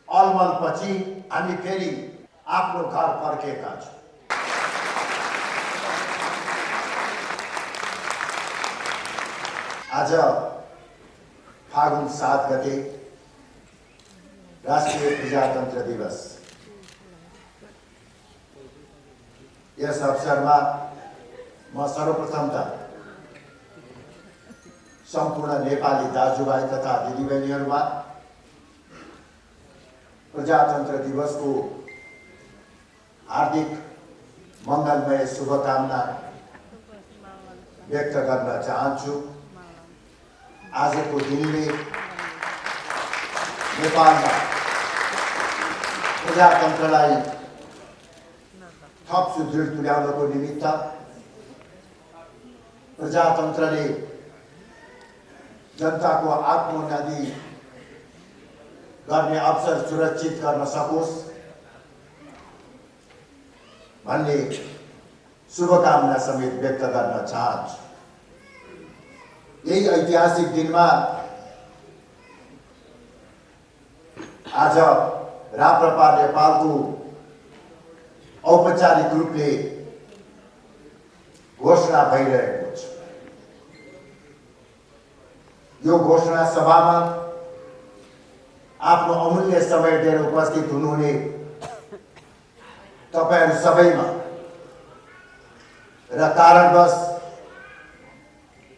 अलमलपछि हामी फेरि आफ्नो घर फर्केका छौँ। आज फागुन 7 गते राष्ट्रिय प्रजातन्त्र दिवस। यस अवसरमा म सर्वप्रथम त सम्पूर्ण नेपाली दाजुभाइ तथा दिदीबहिनीहरूमा प्रजातन्त्र दिवसको हार्दिक मङ्गलमय शुभकामना व्यक्त गर्न चाहन्छु। आजको दिनले नेपालमा प्रजातन्त्रलाई थप सुदृढ तुल्याउनको निमित्त प्रजातन्त्रले जनताको आत्मोन्नति गर्ने अवसर सुरक्षित गर्न सकोस् भन्ने शुभकामना समेत व्यक्त गर्न चाहन्छु। यही ऐतिहासिक दिनमा आज राप्रपा नेपालको औपचारिक रूपले घोषणा भइरहेको छ। यो घोषणा सभामा आफ्नो अमूल्य समय दिएर उपस्थित हुनुहुने तपाईहरु सबैमा र कारणवश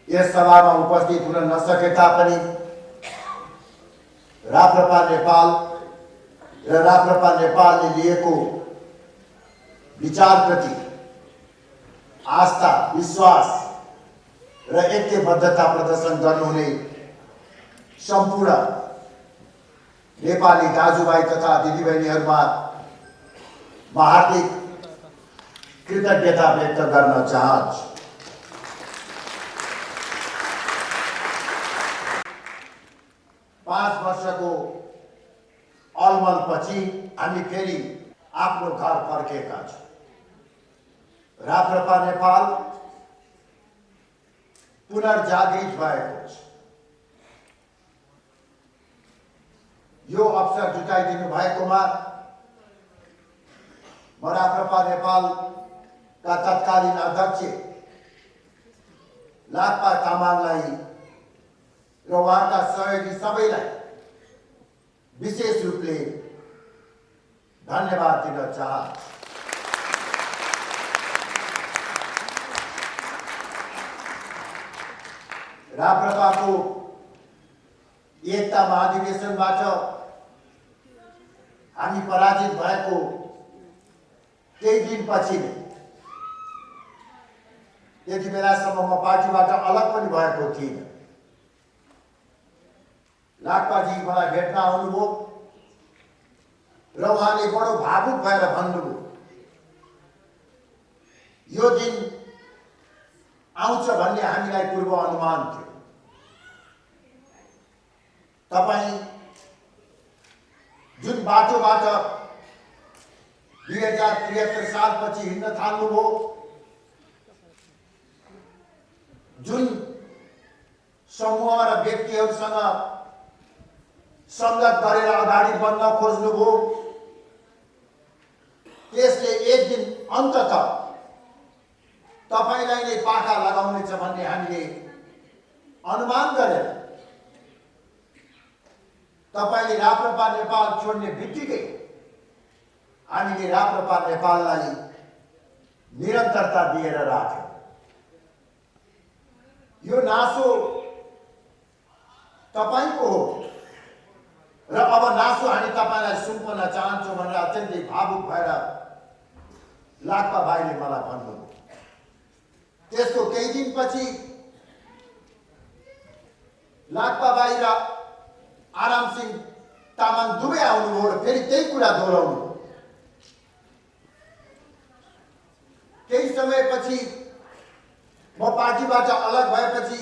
यस सभामा उपस्थित हुन नसके तापनि राप्रपा नेपाल र राप्रपा नेपालले लिएको विचारप्रति आस्था, विश्वास र ऐक्यबद्धता प्रदर्शन गर्नुहुने सम्पूर्ण नेपाली दाजुभाइ तथा दिदीबहिनीहरूमा म हार्दिक कृतज्ञता व्यक्त गर्न चाहन्छु। पाँच वर्षको अलमलपछि हामी फेरि आफ्नो घर फर्केका छौँ। राप्रपा नेपाल पुनर्जागृत भएको छ। यो अवसर जुटाइदिनु भएकोमा म राप्रपा नेपालका तत्कालीन अध्यक्ष लाक्पा तामाङलाई र उहाँका सहयोगी सबैलाई विशेष रूपले धन्यवाद दिन चाहन्छु। राप्रपाको एकता महाधिवेशनबाट हामी पराजित भएको केही दिनपछि नै त्यति बेलासम्म म पार्टीबाट अलग पनि भएको थिइनँ। लाक्पाजी मलाई भेट्न आउनुभयो र उहाँले बडो भावुक भएर भन्नुभयो, यो दिन आउँछ भन्ने हामीलाई पूर्व अनुमान थियो। तपाईं जुन बाटोबाट 2073 सालपछि हिँड्न थाल्नुभयो, जुन समूह र व्यक्तिहरूसँग संगत गरेर अगाडि बढ्न खोज्नुभयो, त्यसले एक दिन अन्ततः तपाईलाई नै पाखा लगाउनेछ भन्ने हामीले अनुमान गरेर तपाईले राप्रपा नेपाल छोड्ने बित्तिकै हामीले राप्रपा नेपाललाई निरन्तरता दिएर राख्यौं। यो नासो तपाईको हो र अब नासो हामी तपाईलाई सुम्पन चाहन्छौँ भनेर अत्यन्तै भावुक भएर लाक्पा भाइले मलाई भन्नुभयो। त्यसको केही दिनपछि लाक्पा भाइ र आरामसिंह तामाङ दुवै आउनुभयो र फेरि त्यही कुरा दोहोऱ्याउनु। केही समयपछि म पार्टीबाट अलग भएपछि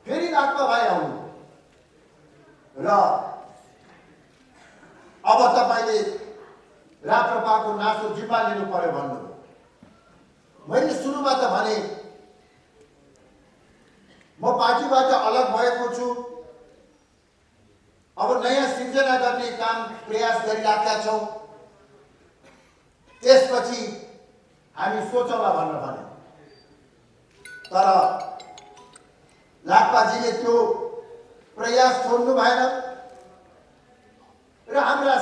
फेरि लाक्पा भाइ आउनु र अब तपाईले राप्रपाको नासो जिम्मा लिनु पर्यो भन्नुभयो। मैले सुरुमा त भने म पार्टीबाट अलग भएको छु, अब नयाँ सिर्जना गर्ने काम प्रयास गरिराखेका छौँ। त्यसपछि हामी सोचौँला भनेर भने, तर लाक्पाजीले त्यो प्रयास छोड्नु भएन र हाम्रा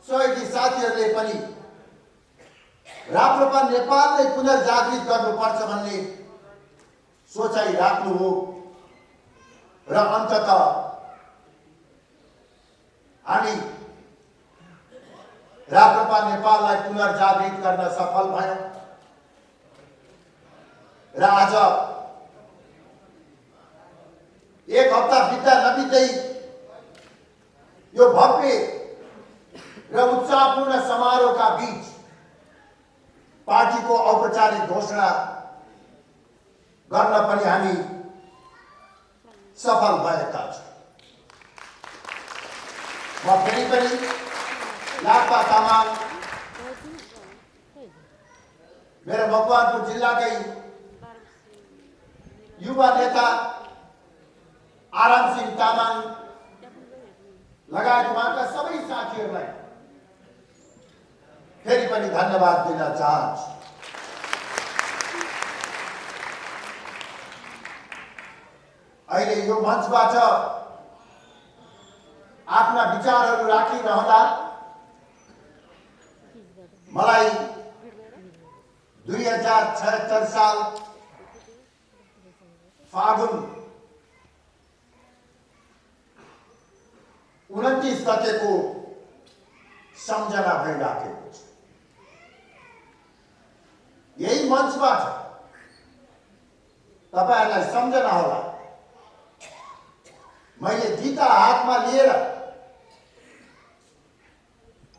सहयोगी साथीहरूले पनि राप्रपा नेपाललाई पुनर्जागृत गर्नुपर्छ भन्ने सोचाइ राख्नु हो र अन्ततः हामी राप्रपा नेपाललाई पुनर्जागृत गर्न सफल भयौं र आज एक हप्ता बित्दा नबित्दै यो भव्य र उत्साहपूर्ण समारोहका बीच पार्टीको औपचारिक घोषणा गर्न पनि हामी सफल भएका छौं। म फेरि पनि लाक्पा तामाङ, मेरो मकवानपुर जिल्लाकै युवा नेता आराम सिंह तामाङ लगायत उहाँका सबै साथीहरूलाई फेरि पनि धन्यवाद दिन चाहन्छु। अहिले यो मञ्चबाट आफ्ना विचारहरू राखिरहँदा मलाई 2076 साल फागुन 29 गतेको सम्झना भइराखेको छ। यही मञ्चबाट तपाईहरुलाई सम्झना होला, मैले जिता हातमा लिएर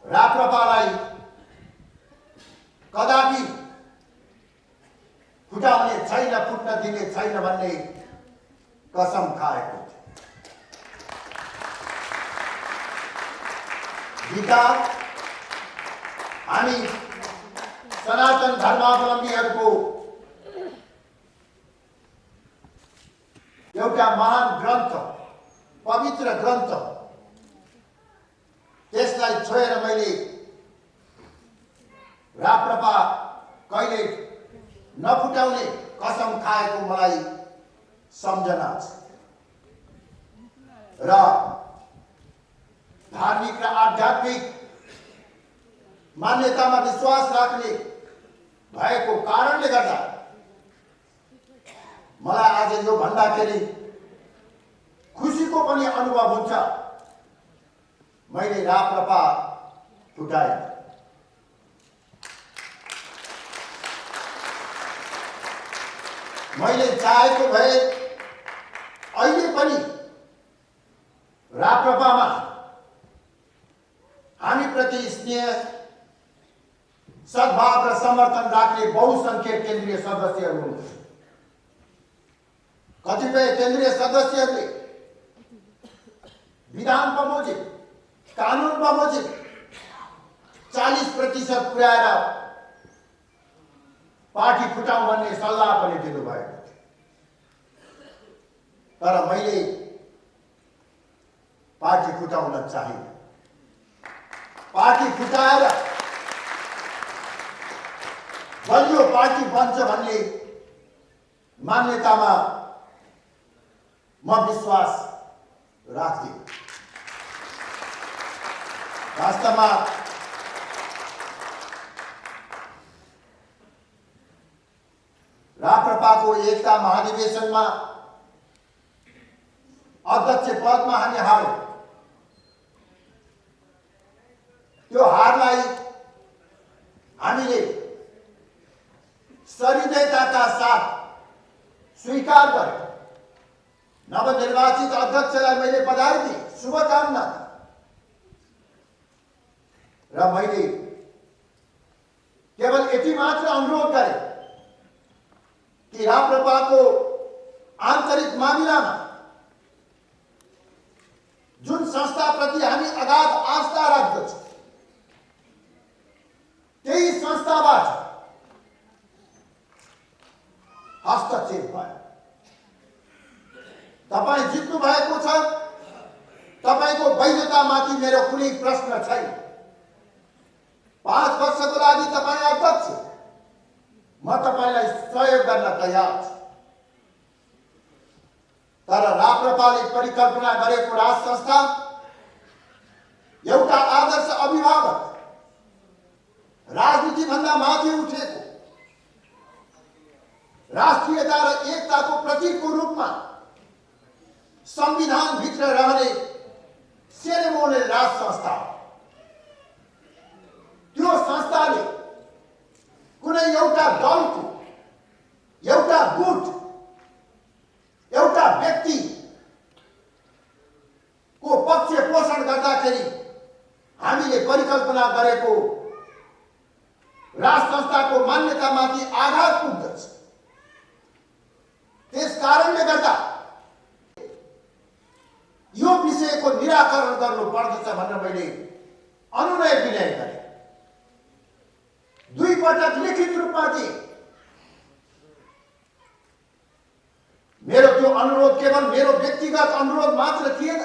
राप्रपालाई कदापि फुटाउने छैन, फुट्न दिने छैन भन्ने कसम खाएको थियो। गीता हामी सनातन धर्मावलम्बीहरूको एउटा महान ग्रन्थ, पवित्र ग्रन्थ, त्यसलाई छोएर मैले राप्रपा कहिले नफुटाउने कसम खाएको मलाई सम्झना छ र धार्मिक र आध्यात्मिक मान्यतामा विश्वास राख्ने भएको कारणले गर्दा मलाई आज यो भन्दाखेरि खुसीको पनि अनुभव हुन्छ। मैले राप्रपा फुटाएँ। मैले चाहेको भए अहिले पनि राप्रपामा हामी प्रति स्नेह, सद्भाव र समर्थन राख्ने बहुसंख्यक केन्द्रीय सदस्यहरू हुनुहुन्छ। कतिपय केन्द्रीय सदस्यहरूले विधान बमोजिम, कानून बमोजिम 40% पुर्याएर पार्टी फुटाउँ भन्ने सल्लाह पनि दिनुभएको थियो। तर मैले पार्टी फुटाउन चाहिए। पार्टी फुटाएर बलियो पार्टी बन्छ भन्ने मान्यतामा म विश्वास राख्दिनँ। वास्तवमा राप्रपाको एकता महाधिवेशनमा अध्यक्ष पदमा हामी हार्यौं। त्यो हारलाई हामीले सहृदयताका साथ स्वीकार गरेँ। नवनिर्वाचित अध्यक्षलाई मैले बधाई दिएँ, शुभकामना दिएँ र मैले केवल यति मात्र अनुरोध गरेँ कि राप्रपाको आन्तरिक मामिलामा जुन संस्थाप्रति हामी अगाध आस्था राख्दछौँ त्यही संस्थाबाट हस्तक्षेप भयो। तपाईँ जित्नु भएको छ, तपाईको मेरो कुनै प्रश्न छैन। 5 वर्षको लागि तपाईँ अध्यक्ष, म तपाईलाई सहयोग गर्न तयार छु। तर राप्रपाले परिकल्पना गरेको राज संस्था एउटा आदर्श अभिभावक, राजनीति भन्दा माथि उठेको, राष्ट्रियता र एकताको प्रतीकको रूपमा संविधान भित्र रहने सेरेमोनियल राज संस्था। त्यो संस्थाले कुनै एउटा दलको, एउटा गुट, एउटा व्यक्ति को पक्ष पोषण गर्दाखेरि हामीले परिकल्पना गरेको राज संस्थाको मान्यतामाथि आघात पुग्दछ। त्यस कारणले गर्दा यो विषयको निराकरण गर्नु पर्दछ भनेर मैले अनुनय विनय गरेँ। 2 पटक लिखित रूपमा दिए। मेरो त्यो अनुरोध केवल मेरो व्यक्तिगत अनुरोध मात्र थिएन।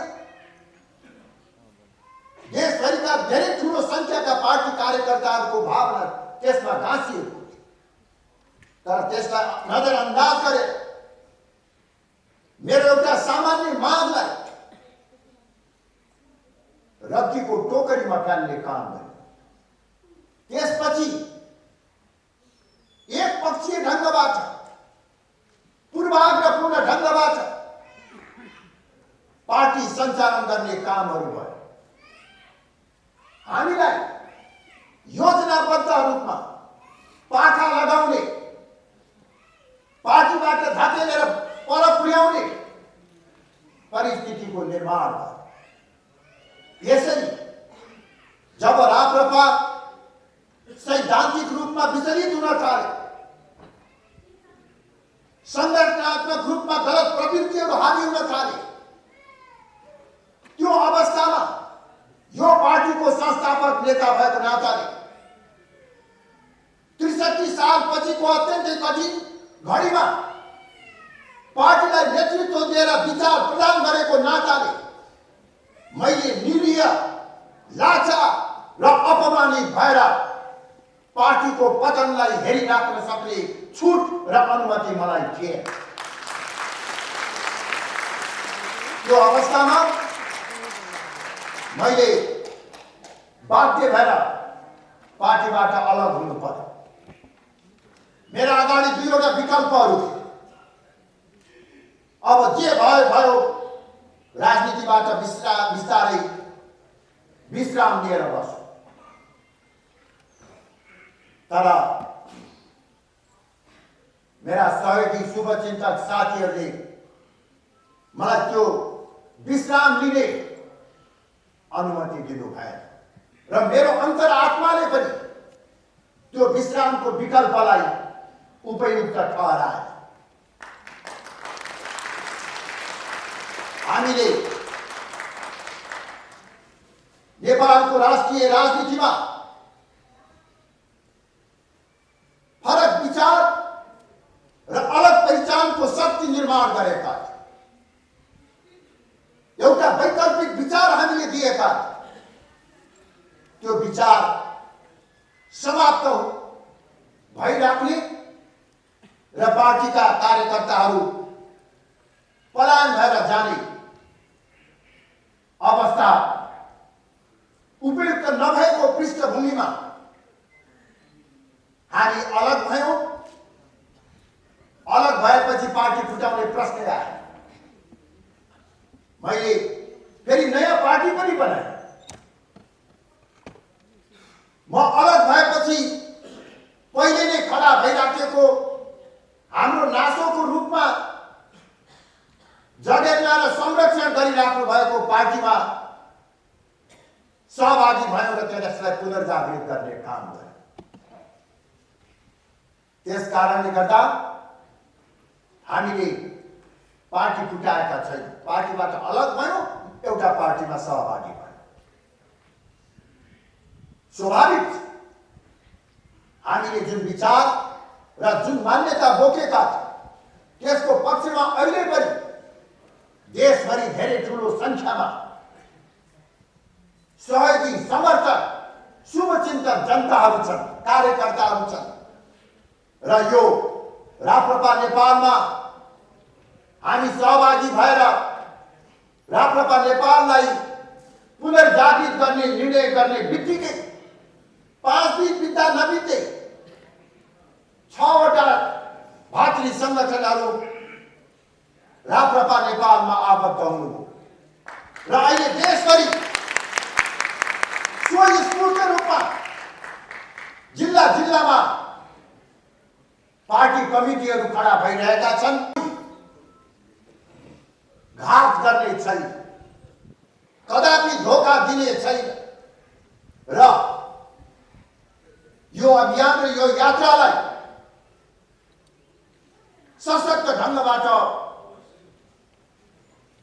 देशभरिका धेरै ठूलो संख्याका पार्टी कार्यकर्ताहरूको भावना त्यसमा गाँसिएको थियो। तर त्यसलाई नजरअन्दाज गरेर मेरो एउटा सामान्य मागलाई रद्दीको टोकरीमा फाल्ने काम गर्यो। त्यसपछि एक पक्षीय ढङ्गबाट, पूर्वाग्रहपूर्ण ढङ्गबाट पार्टी सञ्चालन गर्ने कामहरू भयो। हामीलाई योजनाबद्ध रूपमा पाखा लगाउने, पार्टीबाट धकेलेर पर पुर्याउने परिस्थितिको निर्माण भयो। यसरी जब राप्रपा सैद्धान्तिक रूपमा विचलित हुन थाले, संगठनात्मक रूपमा गलत प्रवृत्तिहरू हावी हुन थाले, त्यो अवस्थामा यो पार्टीको संस्थापक नेता भएको नाताले 63 साल पछिको अत्यन्तै कठिन घडीमा पार्टीलाई नेतृत्व दिएर विचार प्रदान गरेको नाताले मैले निरीह, लाचार र अपमानित भएर पार्टीको पतनलाई हेरिराख्न सक्ने छुट र अनुमति मलाई थिएन। त्यो अवस्थामा मैले बाध्य भएर पार्टीबाट अलग हुनु पर्यो। मेरा अगाडि 2वटा विकल्पहरू थिए। अब जे भयो भयो, राजनीतिबाट बिस्तारै विश्राम लिएर बस्छु। तर मेरा सहयोगी शुभचिन्तक साथीहरूले मलाई त्यो विश्राम लिने अनुमति दिनु भएन र मेरो अन्तरात्माले पनि त्यो विश्रामको विकल्पलाई उपयुक्त ठहराए। हामीले नेपालको राष्ट्रिय राजनीतिमा फरक विचार र अलग पहिचानको शक्ति निर्माण गरेका थिए। एउटा वैकल्पिक विचार हामीले दिएका थिए। त्यो विचार समाप्त भइराख्ने र पार्टीका कार्यकर्ताहरू पलायन भएर जाने अवस्था उपयुक्त नभएको पृष्ठभूमिमा हामी अलग भयौं। अलग भएपछि पार्टी फुटाउने प्रश्न आयो। मैले फेरि नयाँ पार्टी पनि बनाएँ। म अलग भएपछि पहिले नै खडा भइराखेको हाम्रो नासोको रूपमा जगेर्ना र संरक्षण गरिराख्नु भएको पार्टीमा सहभागी भयौँ र त्यसलाई पुनर्जागृत गर्ने काम गर्यौँ। त्यस कारणले गर्दा हामीले पार्टी फुटाएका छैनौँ। पार्टीबाट अलग भयौँ, एउटा पार्टीमा सहभागी भयौँ। स्वाभाविक हामीले जुन विचार र जुन मान्यता बोकेका थियौँ त्यसको पक्षमा अहिले पनि देशभरि धेरै ठूलो संख्यामा सहयोगी, समर्थक, शुभचिन्तक जनताहरू छन्, कार्यकर्ताहरू छन् र यो राप्रपा नेपालमा हामी सहभागी भएर राप्रपा नेपाललाई पुनर्जागृत गर्ने निर्णय गर्ने बित्तिकै 5 दिन बित्दा नबित्दै 6वटा भातृ संगठनहरू राप्रपा नेपालमा आबद्ध हुनुभयो र अहिले देशभरि स्वस्फूर्त रूपमा जिल्ला जिल्लामा पार्टी कमिटीहरू खडा भइरहेका छन्। घात गर्ने छैन, कदापि धोका दिने छैन र यो अभियान र यो यात्रालाई सशक्त ढङ्गबाट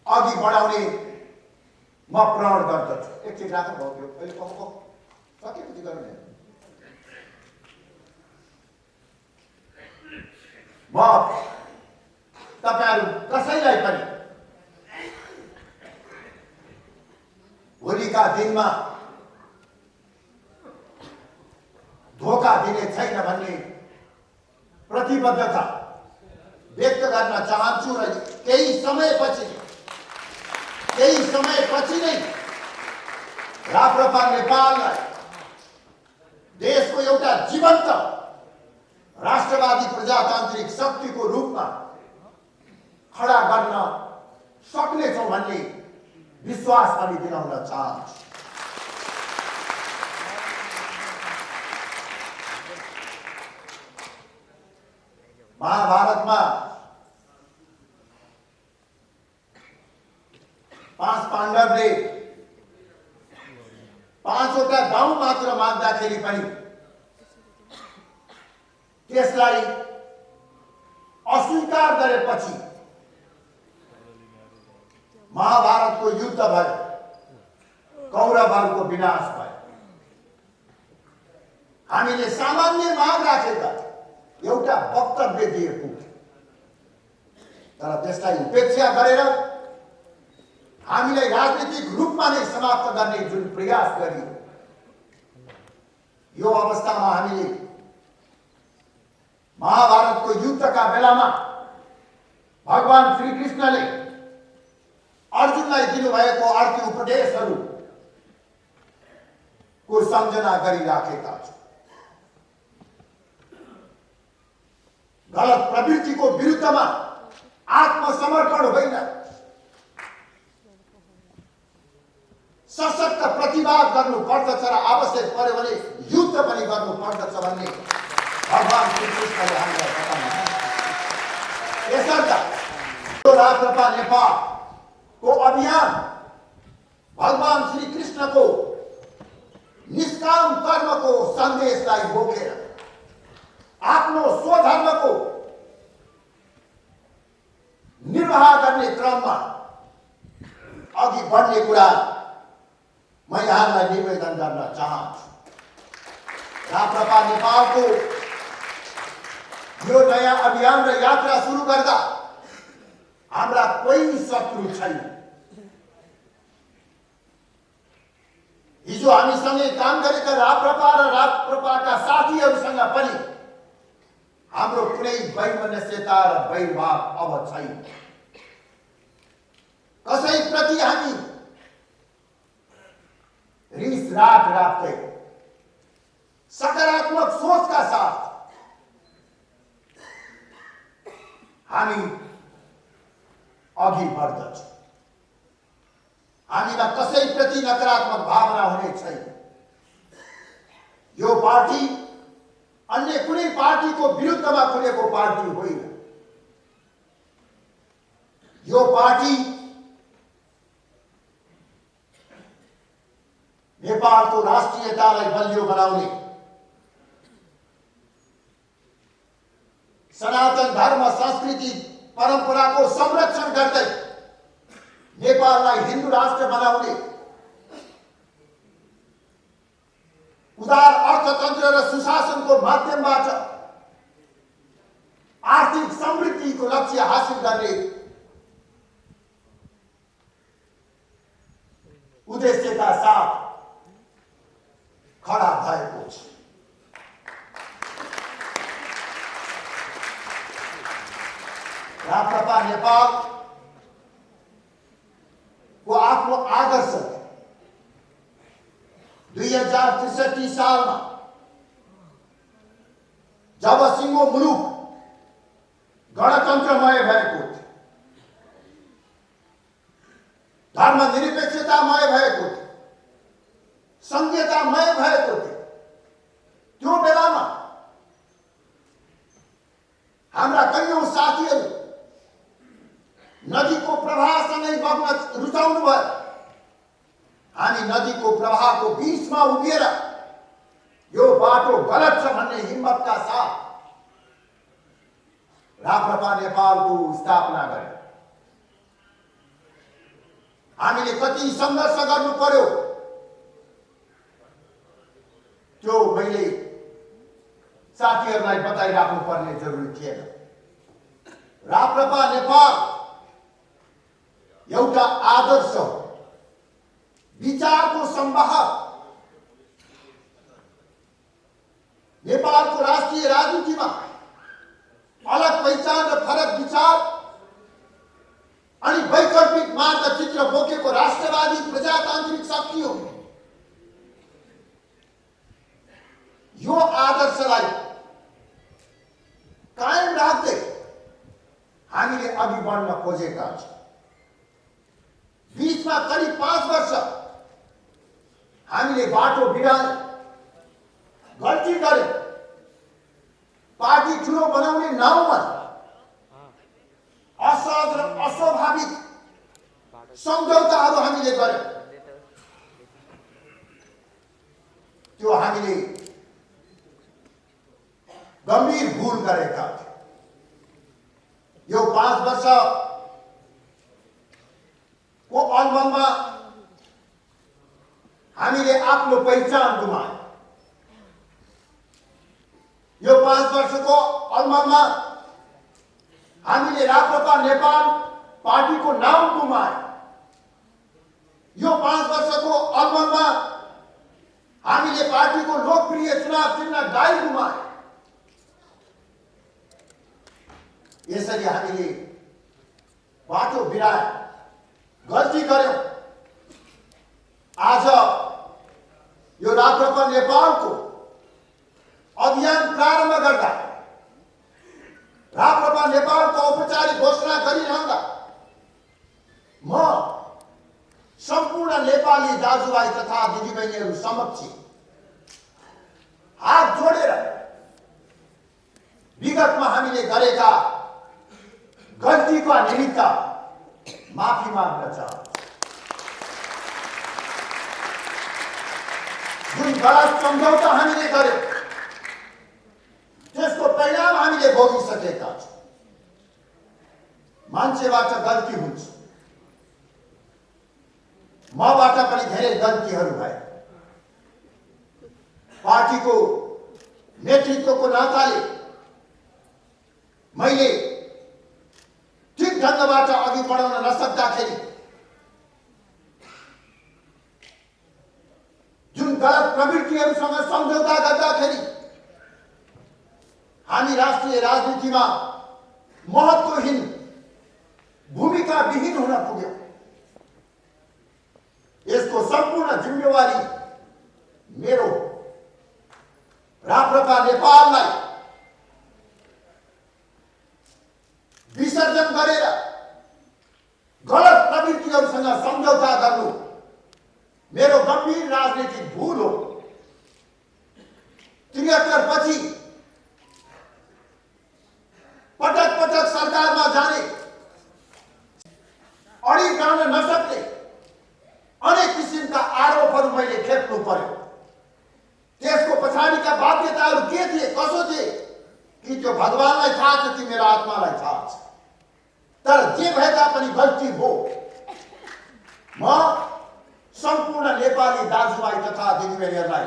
अघि बढाउने म प्रण गर्दछु। एकछिन राख्नु भयो, अहिले सकेपछि गर्ने। म तपाईहरू कसैलाई पनि भोलिका दिनमा धोका दिने छैन भन्ने प्रतिबद्धता व्यक्त गर्न चाहन्छु र केही समयपछि नै राप्रपा नेपाललाई देशको एउटा जीवन्त राष्ट्रवादी प्रजातान्त्रिक शक्तिको रूपमा खडा गर्न सक्नेछौँ भन्ने विश्वास पनि दिलाउन चाहन्छु। महाभारतमा 5 पाण्डवले 5वटा गाउँ मात्र माग्दाखेरि पनि त्यसलाई अस्वीकार गरेपछि महाभारतको युद्ध भयो, कौरवहरूको विनाश भयो। हामीले सामान्य माग राखेका एउटा वक्तव्य दिएको तर त्यसलाई उपेक्षा गरेर हामीलाई राजनीतिक रूपमा नै समाप्त गर्ने जुन प्रयास गरियो, यो अवस्थामा हामीले महाभारतको युद्धका बेलामा भगवान श्री कृष्णले अर्जुनलाई दिनुभएको अर्को उपदेशहरूको सम्झना गरिराखेका छौँ। गलत प्रवृत्तिको विरुद्धमा आत्मसमर्पण होइन, सशक्त प्रतिवाद गर्नुपर्दछ र आवश्यक पर्यो भने युद्ध पनि गर्नुपर्दछ भन्ने भगवान श्री कृष्णले हामीलाई बताउनुहुन्छ। यसर्थ यो राप्रपा नेपालको अभियान भगवान श्री कृष्णको निष्काम कर्मको सन्देशलाई बोकेर आफ्नो स्वधर्मको निर्वाह गर्ने क्रममा अघि बढ्ने कुरा म यहाँलाई निवेदन गर्न चाहन्छु। राप्रपा नेपालको यो नयाँ अभियान र यात्रा सुरु गर्दा हाम्रा कोही शत्रु छैन। हिजो हामीसँगै काम गरेका राप्रपा र राप्रपाका साथीहरूसँग पनि हाम्रो कुनै वैमनस्यता र वैरभाव अब छैन। कसैप्रति हामी रिस राग राख्दै सकारात्मक सोचका साथ हामी अघि बढ्दछौँ। हामीमा कसैप्रति नकारात्मक भावना हुने छैन। यो पार्टी अन्य कुनै पार्टीको विरुद्धमा खुलेको पार्टी होइन। यो पार्टी नेपालको राष्ट्रियतालाई बलियो बनाउने, सनातन धर्म संस्कृति परम्पराको संरक्षण गर्दै नेपाललाई हिन्दू राष्ट्र बनाउने, उदार अर्थतन्त्र र सुशासनको माध्यमबाट आर्थिक समृद्धिको लक्ष्य हासिल गर्ने उद्देश्यका साथ खडा भएको छ। राप्रपा नेपालको आफ्नो आदर्श 2063 सालमा जब सिङ्गो मुलुक गणतन्त्रमय भएको थियो, धर्मनिरपेक्षतामय भएको थियो, संघीयतामय भएको थियो, त्यो बेलामा हाम्रा कैयौं साथीहरू नदीको प्रवाहसँगै बग्न रुचाउनु भयो। हामी नदीको प्रवाहको बीचमा उभिएर यो बाटो गलत छ भन्ने हिम्मतका साथ राप्रपा नेपालको स्थापना गर्यो। हामीले कति सङ्घर्ष गर्नु पर्यो त्यो मैले साथीहरूलाई बताइराख्नु पर्ने जरुरी थिएन। राप्रपा नेपाल एउटा आदर्श हो, विचारको संवाहक। नेपालको राष्ट्रिय राजनीतिमा अलग पहिचान र फरक विचार अनि वैकल्पिक मार्गचित्र बोकेको राष्ट्रवादी प्रजातान्त्रिक शक्ति हो। यो आदर्शलाई कायम राख्दै हामीले अघि बढ्न खोजेका छौँ। बीचमा करिब 5 वर्ष हामीले बाटो बिराए, गल्ती गरे। पार्टी ठुलो बनाउने नाउँमा असहज र अस्वाभाविक सम्झौताहरू हामीले गर्यौं। त्यो हामीले गम्भीर भूल गरेका थियौं। यो 5 वर्ष को अलमलमा हामीले आफ्नो पहिचान गुमायौं। यो 5 वर्षको अलमलमा हामीले राप्रपा नेपाल पार्टीको नाम गुमायौं। यो 5 वर्षको अलमलमा हामीले पार्टीको लोकप्रिय चुनाव चिन्ह गाई गुमायौं। यसरी हामीले बाटो बिराए, गल्ती गर्यौं। आज यो राप्रपा नेपालको अभियान प्रारम्भ गर्दा, राप्रपा नेपालको औपचारिक घोषणा गरिरहँदा म सम्पूर्ण नेपाली दाजुभाइ तथा दिदीबहिनीहरू समक्ष हात जोडेर विगतमा हामीले गरेका गल्तीका निमित्त माफी माग्न चाहन्छु। जुन गलत सम्झौता हामीले गर्यौं त्यसको परिणाम हामीले भोगिसकेका छौं। मान्छेबाट गल्ती हुन्छ, मबाट पनि धेरै गल्तीहरू भए। पार्टीको नेतृत्वको नाताले मैले ठिक ढङ्गबाट अघि बढाउन नसक्दाखेरि जुन गलत प्रवृत्तिहरूसँग सम्झौता गर्दाखेरि हामी राष्ट्रिय राजनीतिमा महत्त्वहीन, भूमिका विहीन हुन पुग्यौं। यसको सम्पूर्ण जिम्मेवारी मेरो। राप्रपा नेपाललाई विसर्जन गरेर गलत प्रवृत्तिहरूसँग सम्झौता गर्नु मेरो गम्भीर राजनीतिक भूल हो। 73 पछि पटक पटक सरकारमा जाने, अडिरहन नसक्ने अनेक किसिमका आरोपहरू मैले खेप्नु पर्यो। त्यसको पछाडिका बाध्यताहरू के थिए, कसो थिए कि त्यो भगवानलाई थाहा छ कि मेरो आत्मालाई थाहा छ। तर जे भए तापनि गल्ती हो। म सम्पूर्ण नेपाली दाजुभाइ तथा दिदीबहिनीहरूलाई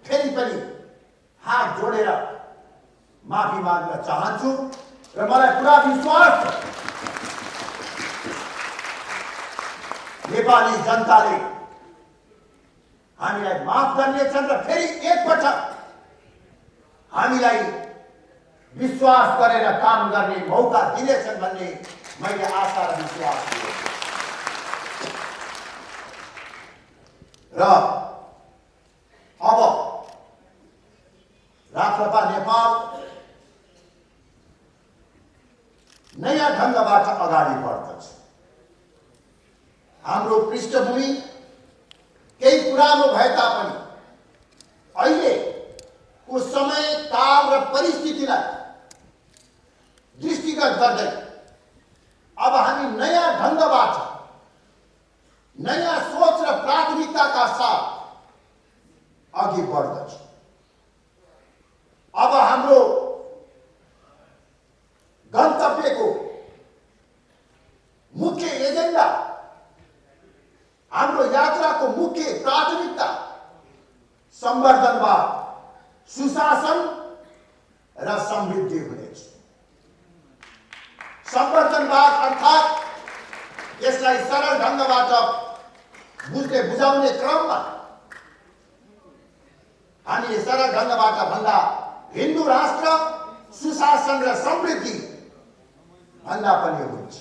फेरि पनि हात जोडेर माफी माग्न चाहन्छु र मलाई पुरा विश्वास छ नेपाली जनताले हामीलाई माफ गर्नेछन् र फेरि एकपटक हामीलाई विश्वास गरेर काम गर्ने मौका दिनेछन् भन्ने मैले आशा र विश्वास गरेको र अब राप्रपा नेपाल नयाँ ढङ्गबाट अगाडि बढ्दछ। हाम्रो पृष्ठभूमि केही पुरानो भए तापनि अहिलेको समय, काल र परिस्थितिलाई दृष्टिगत गर्दै अब हामी नयाँ ढङ्गबाट, नयाँ सोच र प्राथमिकताका साथ अघि बढ्दछौँ। अब हाम्रो गन्तव्यको मुख्य एजेन्डा, हाम्रो यात्राको मुख्य प्राथमिकता संवर्धनवाद, सुशासन र समृद्धि हुनेछ। संवर्धनवाद अर्थात् यसलाई सरल ढङ्गबाट बुझाउने क्रममा हामीले सरल ढङ्गबाट भन्दा हिन्दू राष्ट्र, सुशासन र समृद्धि भन्दा पनि हुन्छ।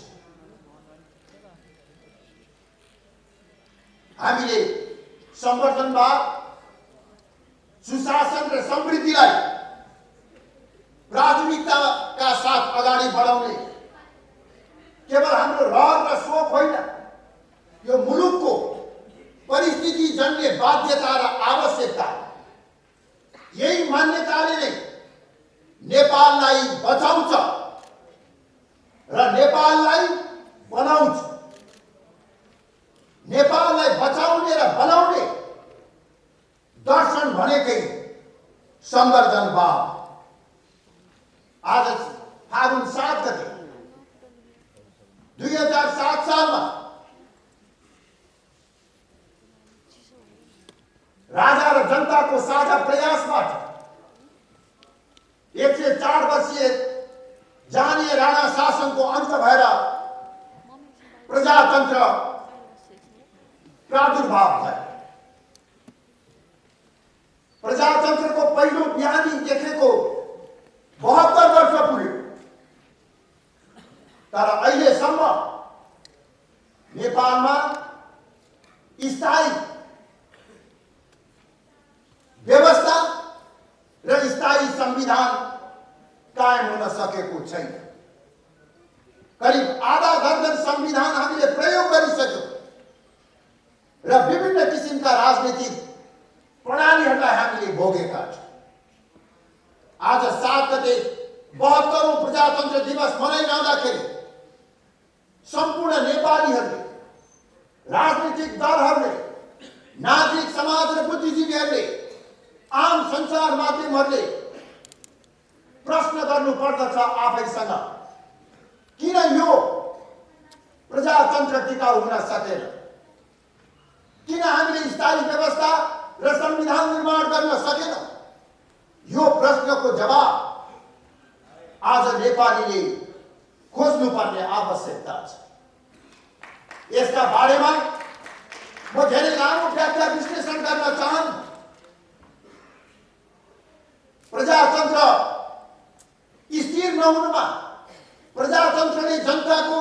हामीले संवर्धनवाद, सुशासन र समृद्धिलाई प्राथमिकताका साथ अगाडि बढाउने केवल हाम्रो रहर र सोच होइन, यो मुलुकको परिस्थिति जन्य बाध्यता र आवश्यकता, यही मान्यताले नै नेपाललाई बचाउँछ र नेपाललाई बनाउँछ। नेपाललाई बचाउने र बनाउने दर्शन भनेकै संवर्धनवाद। आज फागुन 7 गते 2007 सालमा राजा र जनताको साझा प्रयासबाट 104 वर्षीय जानीय राणा शासनको अन्त भएर प्रजातन्त्र प्रादुर्भाव भयो। प्रजातन्त्रको पहिलो बिहानी देखेको 72 वर्ष पुग्यो, तर अहिलेसम्म नेपालमा स्थायी व्यवस्था र स्थायी संविधान कायम हुन सकेको छैन। करिब आधा दर्जन संविधान हामीले प्रयोग गरिसक्यौं र विभिन्न किसिमका राजनीतिक प्रणालीहरूलाई हामीले भोगेका छौं। आज 7 गते 72औं प्रजातन्त्र दिवस मनाइरहँदाखेरि सम्पूर्ण नेपालीहरूले, राजनीतिक दलहरूले, नागरिक समाज र बुद्धिजीवीहरूले, आम संचार माध्यमहरूले प्रश्न गर्नु पर्दछ आफैसँग, किन यो प्रजातन्त्र टिकाउ हुन सकेन? किन हामीले स्थायी व्यवस्था र संविधान निर्माण गर्न सकेनौं? यो प्रश्नको जवाब आज नेपालीले खोज्नुपर्ने आवश्यकता छ। यसका बारेमा म धेरै लामो व्याख्या विश्लेषण गर्न चाहन्छु। प्रजातन्त्र स्थिर नहुनुमा, प्रजातन्त्रले जनताको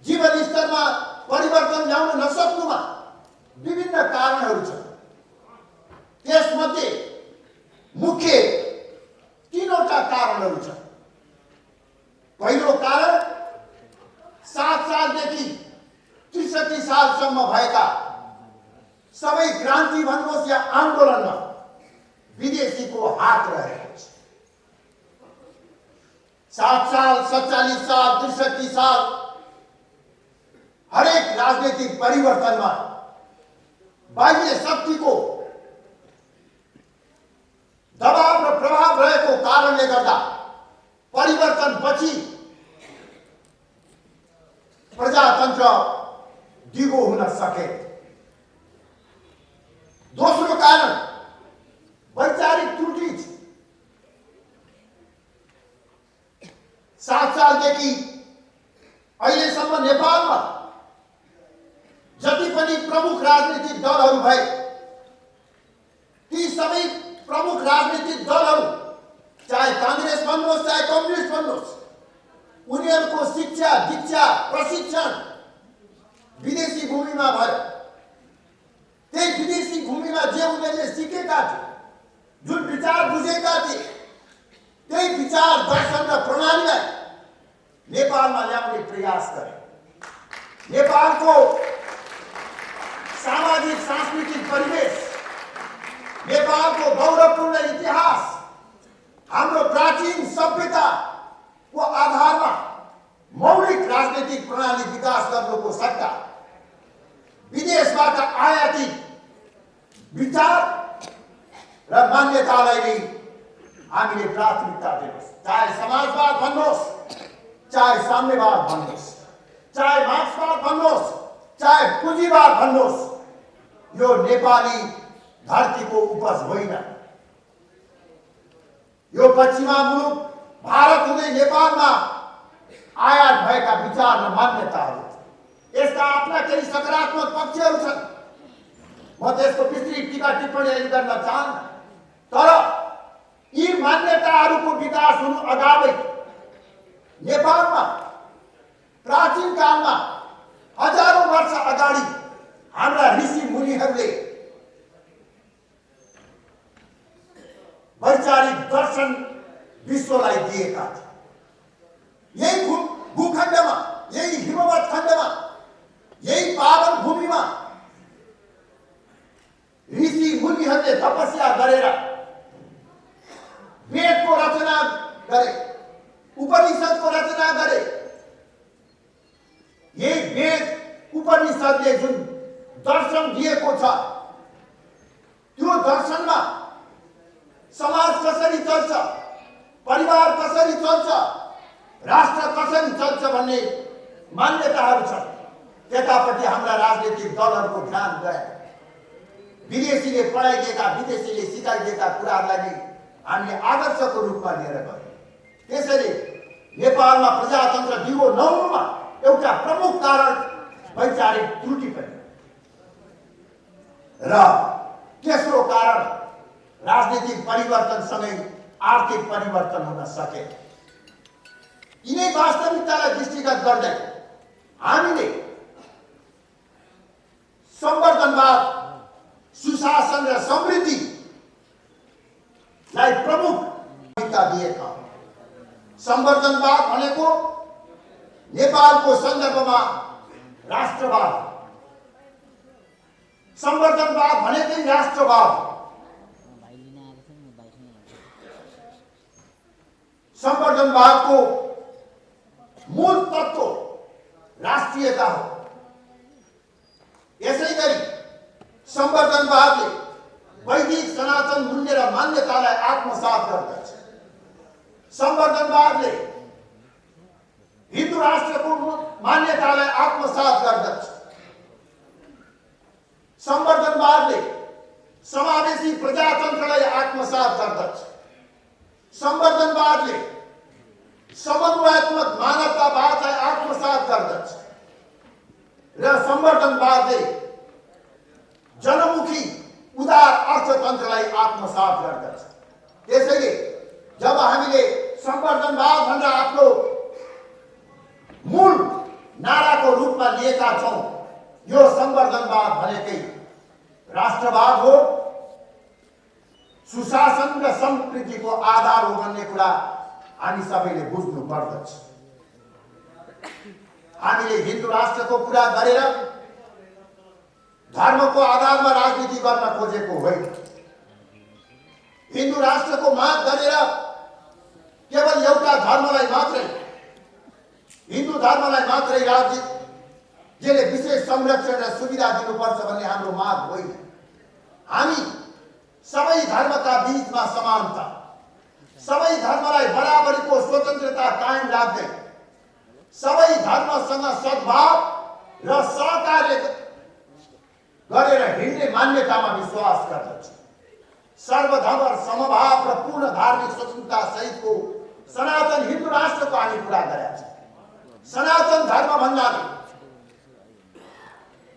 जीवन स्तरमा परिवर्तन ल्याउन नसक्नुमा विभिन्न कारणहरू छन्। त्यसमध्ये मुख्य 3वटा कारणहरू छन्। पहिलो कारण 7 सालदेखि 63 सालसम्म भएका सबै क्रान्ति भन्नुहोस् या आन्दोलनमा विदेशीको हात रहेको छ। 7 साल, 47 साल, 63 साल हरेक राजनीतिक परिवर्तनमा बाह्य शक्तिको दबाव र प्रभाव रहेको कारणले गर्दा परिवर्तनपछि प्रजातन्त्र दिगो हुन सके। दोस्रो कारण वैचारिक त्रुटि छ। 7 सालदेखि अहिलेसम्म नेपालमा जति पनि प्रमुख राजनीतिक दलहरू भए प्रमुख राजनीतिक दलहरू, चाहे कांग्रेस भन्नुहोस् चाहे कम्युनिस्ट भन्नुहोस्, उनीहरूको शिक्षा दीक्षा प्रशिक्षण विदेशी भूमिमा भयो। त्यही विदेशी भूमिमा जे उनीहरूले सिकेका थिए, जुन विचार बुझेका थिए, त्यही विचार दर्शन र प्रणालीलाई नेपालमा ल्याउने प्रयास गरे। नेपालको सामाजिक सांस्कृतिक परिवेश, नेपालको गौरवपूर्ण इतिहास, हाम्रो प्राचीन सभ्यताको आधारमा मौलिक राजनीतिक प्रणाली विकास गर्नुको सट्टा विदेशबाट आयातित विचार र मान्यतालाई नै हामीले प्राथमिकता दिनुहोस्। चाहे समाजवाद भन्नुहोस्, चाहे साम्यवाद भन्नुहोस्, चाहे मार्क्सवाद भन्नुहोस्, चाहे पुँजीवाद भन्नुहोस्, यो नेपाली धरतीको उपज होइन। यो पश्चिमा मुलुक भारत हुँदै नेपालमा आयात भएका विचार र मान्यताहरू, यसका आफ्ना केही सकारात्मक पक्षहरू छन्। म त्यसको विस्तृत टीका टिप्पणी अहिले गर्न चाहन्न, तर यी मान्यताहरूको विकास हुनु अगावै नेपालमा प्राचीन कालमा हजारौं वर्ष अगाडि हाम्रा ऋषि मुनिहरूले वैचारिक दर्शन विश्वलाई दिएका थिए। यही भूखण्डमा, यही हिमवत खण्डमा, यही पावन भूमिमा ऋषि मुनिहरूले तपस्या गरेर वेदको रचना गरे, उपनिषदको रचना गरे। यही वेद उपनिषदले जुन दर्शन दिएको छ, त्यो दर्शनमा समाज कसरी चल्छ, परिवार कसरी चल्छ, राष्ट्र कसरी चल्छ भन्ने मान्यताहरू छन्। त्यतापट्टि हाम्रा राजनीतिक दलहरूको ध्यान गए। विदेशीले पढाइदिएका, विदेशीले सिकाइदिएका कुराहरूलाई नै हामीले आदर्शको रूपमा लिएर गयौँ। त्यसैले नेपालमा प्रजातन्त्र दिगो नहुनुमा एउटा प्रमुख कारण वैचारिक त्रुटि पनि, र तेस्रो कारण राजनीतिक परिवर्तनसँगै आर्थिक परिवर्तन हुन सके। यिनै वास्तविकतालाई दृष्टिगत गर्दै हामीले संवर्धनवाद, सुशासन र समृद्धिलाई प्रमुख भूमिका दिएका। संवर्धनवाद भनेको नेपालको सन्दर्भमा राष्ट्रवाद, संवर्धनवाद भनेकै राष्ट्रवाद। संवर्धनवादको मूल तत्व राष्ट्रियता हो। यसैगरी संवर्धनवादले वैदिक सनातन मूल्य र मान्यतालाई आत्मसात गर्दछ। संवर्धनवादले हिन्दू राष्ट्रको मान्यतालाई आत्मसात गर्दछ। संवर्धनवादले समावेशी प्रजातन्त्रलाई आत्मसात गर्दछ। संवर्धनवादले समन्वयात्मक मानवतावादलाई आत्मसात गर्दछ र संवर्धनवादले जनमुखी उदार अर्थतन्त्रलाई आत्मसात गर्दछ। त्यसैले जब हामीले संवर्धनवाद भनेर आफ्नो मूल नाराको रूपमा लिएका छौं, यो संवर्धनवाद भनेकै राष्ट्रवाद हो, सुशासन र संस्कृतिको आधार हो भन्ने कुरा हामी सबैले बुझ्नु पर्दछ। हामीले हिन्दू राष्ट्रको कुरा गरेर धर्मको आधारमा राजनीति गर्न खोजेको होइन। हिन्दू राष्ट्रको माग गरेर केवल एउटा धर्मलाई मात्रै, हिन्दू धर्मलाई मात्रै राज्य जसले विशेष संरक्षण र सुविधा दिनुपर्छ भन्ने हाम्रो माग होइन। हामी सबै धर्मका बीचमा समानता, सबै धर्मलाई बराबरीको स्वतन्त्रता कायम राख्दै सबै धर्मसँग सद्भाव र सहकार्य गरेर हिँड्ने मान्यतामा विश्वास गर्दछ। सर्वधर्म समभाव र पूर्ण धार्मिक स्वतन्त्रता सहितको सनातन हिन्दू राष्ट्रको हामी कुरा गरेका छौँ। सनातन धर्म भन्नाले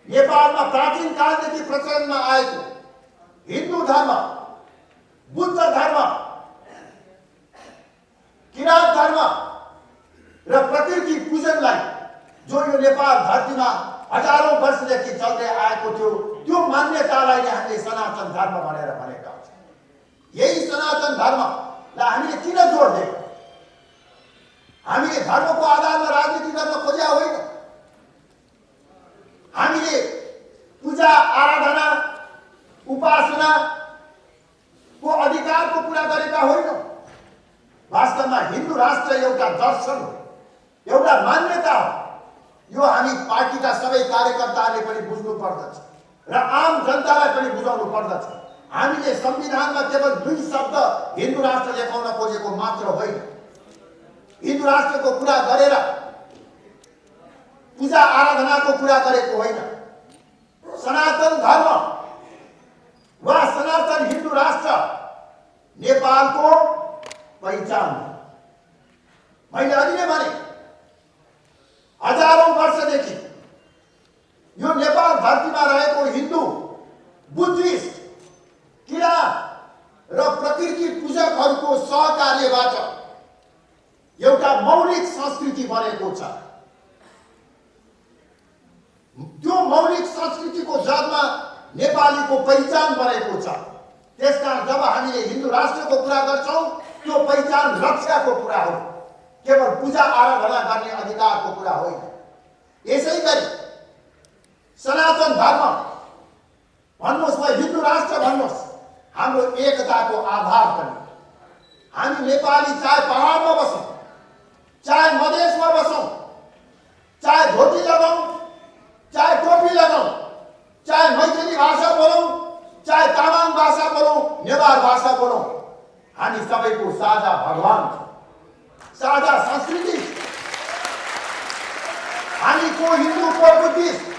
नेपालमा प्राचीन कालदेखि प्रचलनमा आएको हिन्दू धर्म बुद्ध धर्म, किराँत धर्म र प्रकृति पूजनलाई जो यो नेपाल धरतीमा हजारौं वर्षदेखि चल्दै आएको थियो, त्यो मान्यतालाई नै हामीले सनातन धर्म भनेर भनेका छौँ। यही सनातन धर्मलाई हामीले किन जोड दियौँ? हामीले धर्मको आधारमा राजनीति गर्न खोजेका होइन। हामीले पूजा आराधना उपासनाको अधिकारको कुरा गरेका होइनौँ। वास्तवमा हिन्दू राष्ट्र एउटा दर्शन हो, एउटा मान्यता हो। यो हामी पार्टीका सबै कार्यकर्ताहरूले पनि बुझ्नु पर्दछ र आम जनतालाई पनि बुझाउनु पर्दछ। हामीले संविधानमा केवल 2 शब्द हिन्दू राष्ट्र लेखाउन खोजेको मात्र होइन। हिन्दू राष्ट्रको कुरा गरेर पूजा आराधनाको कुरा गरेको होइन। सनातन धर्म वा सनातन हिन्दू राष्ट्र नेपालको पहिचान हो। मैले अघि नै भने हजारौं वर्षदेखि यो नेपाल धरतीमा रहेको हिन्दू, बुद्धिस्ट, किराँत र प्रकृति पूजकहरूको सहकार्यबाट एउटा मौलिक संस्कृति बनेको छ। त्यो मौलिक संस्कृतिको जगमा नेपालीको पहिचान बनेको छ। त्यसकारण जब हामीले हिन्दू राष्ट्रको कुरा गर्छौं, त्यो पहिचान रक्षाको कुरा हो, केवल पूजा आराधना गर्ने अधिकारको कुरा होइन। यसै गरी सनातन धर्म भन्नुहोस् वा हिन्दू राष्ट्र भन्नुहोस्, हाम्रो एकताको आधार पनि। हामी नेपाली चाहे पहाडमा बसौँ, चाहे मधेसमा बसौँ, चाहे धोती लगाउँ, चाहे टोपी लगाउँ, चाहे मैथिली भाषा बोलौँ, चाहे तामाङ भाषा बोलौँ, नेवार भाषा बोलौँ, हामी सबैको साझा भगवान, साझा संस्कृति। हामी को हिन्दू को बुद्धिस्ट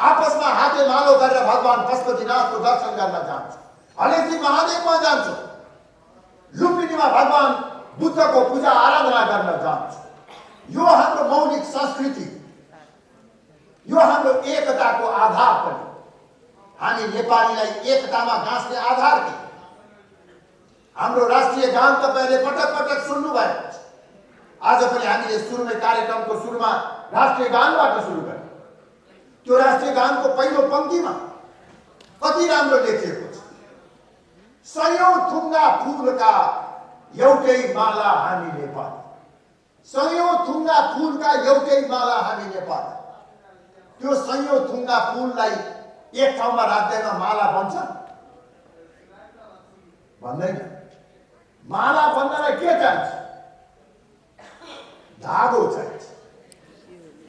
आपसमा हातेमालो गरेर भगवान पशुपतिनाथको दर्शन गर्न जान्छौँ, हलेसी महादेवमा जान्छौँ, लुम्बिनीमा भगवान बुद्धको पूजा आराधना गर्न जान्छौँ। यो हाम्रो मौलिक संस्कृति, यो हाम्रो एकताको आधार पनि। हामी नेपालीलाई एकतामा गाँस्ने आधार के? हाम्रो राष्ट्रिय गान तपाईहरुले पटक पटक सुन्नु भएको छ। आज पनि हामीले सुरुमै कार्यक्रमको सुरुमा राष्ट्रिय गानबाट सुरु गर्यौं। त्यो राष्ट्रिय गानको पहिलो पंक्तिमा कति राम्रो लेखिएको छ, सयौं थुङ्गा फूलका एउटै माला हामी नेपाली। सयौं थुङ्गा फूलका एउटै माला हामी नेपाली। त्यो सयौं थुङ्गा फूललाई एक ठाउँमा राख्दैन माला बन्छ? भन्दैन। माला बन्नलाई के चाहिन्छ? धागो चाहिन्छ।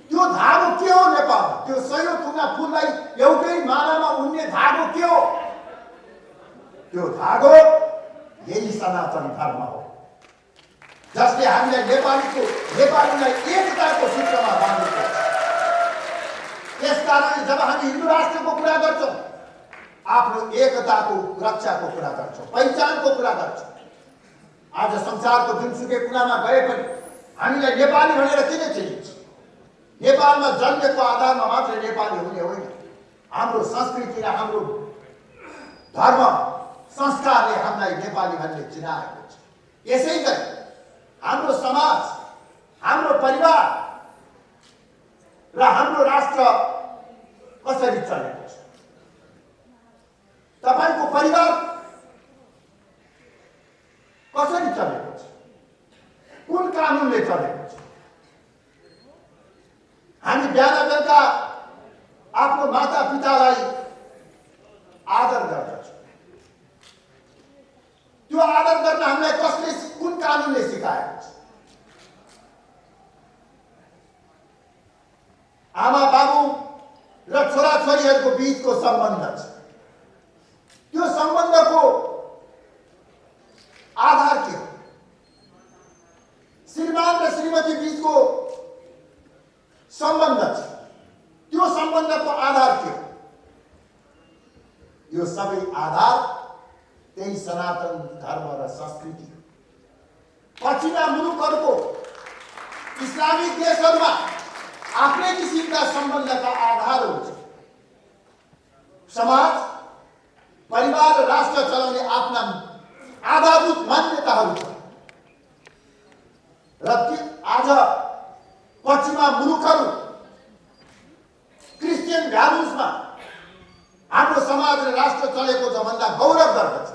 त्यो धागो के हो नेपालमा? त्यो सयौं थुङ्गा फूललाई एउटै मालामा उन्ने धागो के हो? त्यो धागो यही सनातन धर्म हो, जसले हामीलाई नेपालीलाई एकताको सूत्रमा बाँधेको छ। त्यसकारण जब हामी हिन्दू राष्ट्रको कुरा गर्छौं, आफ्नो एकताको रक्षाको कुरा गर्छौं, पहिचानको कुरा गर्छौं। आज संसारको जुनसुकै कुनामा गए पनि हामीलाई नेपाली भनेर किन चिनिन्छ? नेपालमा जन्मेको आधारमा मात्र नेपाली हुने होइन। हाम्रो संस्कृति र हाम्रो धर्म संस्कारले हामीलाई नेपाली भन्ने चिनाएको छ। यसै गरी हाम्रो समाज, हाम्रो परिवार र हाम्रो राष्ट्र कसरी चलेको छ? तपाईको परिवार कसरी चलेको छ? कुन कानुनले चलेको छ? हामी बिहान बेलुका आफ्नो माता पितालाई आदर गर्दछौँ। त्यो आदर गर्न हामीलाई कसले, कुन कानुनले सिकाएको छ? आमा बाबु र छोराछोरीहरूको बीचको सम्बन्ध छ। त्यो सम्बन्धको आधार के हो? श्रीमान र श्रीमती बीचको सम्बन्ध छ। त्यो सम्बन्धको आधार के हो? यो सबै आधार त्यही सनातन धर्म र संस्कृति हो। पछिल्ला मुलुकहरूको इस्लामिक देशहरूमा आफ्नै किसिमका सम्बन्धका आधारहरू छन्। समाज, परिवार र राष्ट्र चलाउने आफ्ना आधारभूत मान्यताहरू छन् र आज पश्चिमा मुलुकहरू क्रिस्चियन भ्यालुजमा हाम्रो समाज र राष्ट्र चलेको छ भन्दा गौरव गर्दछ।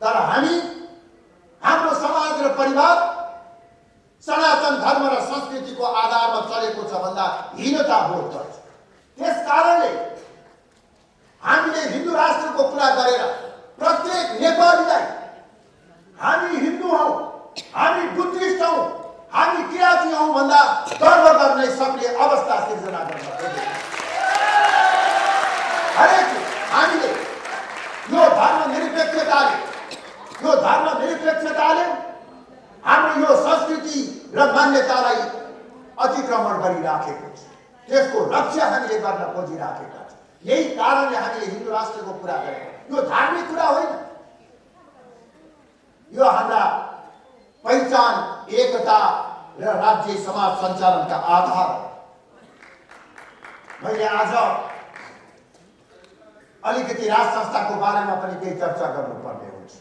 तर हामी हाम्रो समाज र परिवार सनातन धर्म र संस्कृतिको आधारमा चलेको छ भन्दा हीनता बोध गर्छ। त्यस कारणले हामीले हिन्दू राष्ट्रको कुरा गरेर प्रत्येक नेपालीलाई हामी हिन्दू हौं, हामी बुद्धिस्ट हौं, हामी किराँती हौं भन्दा गर्व गर्ने सक्ने अवस्था सिर्जना गर्न खोजेको। हरेक हामीले यो धर्मनिरपेक्षताले हाम्रो यो संस्कृति र मान्यतालाई अतिक्रमण गरिराखेको छ। त्यसको रक्षा हामीले गर्न खोजिराखेका छौँ। यही कारणले हामीले हिन्दू राष्ट्रको कुरा गरेको। यो धार्मिक कुरा होइन, यो हाम्रा पहिचान, एकता र राज्य समाज सञ्चालनका आधार हो। मैले आज अलिकति राज संस्थाको बारेमा पनि केही चर्चा गर्नुपर्ने हुन्छ।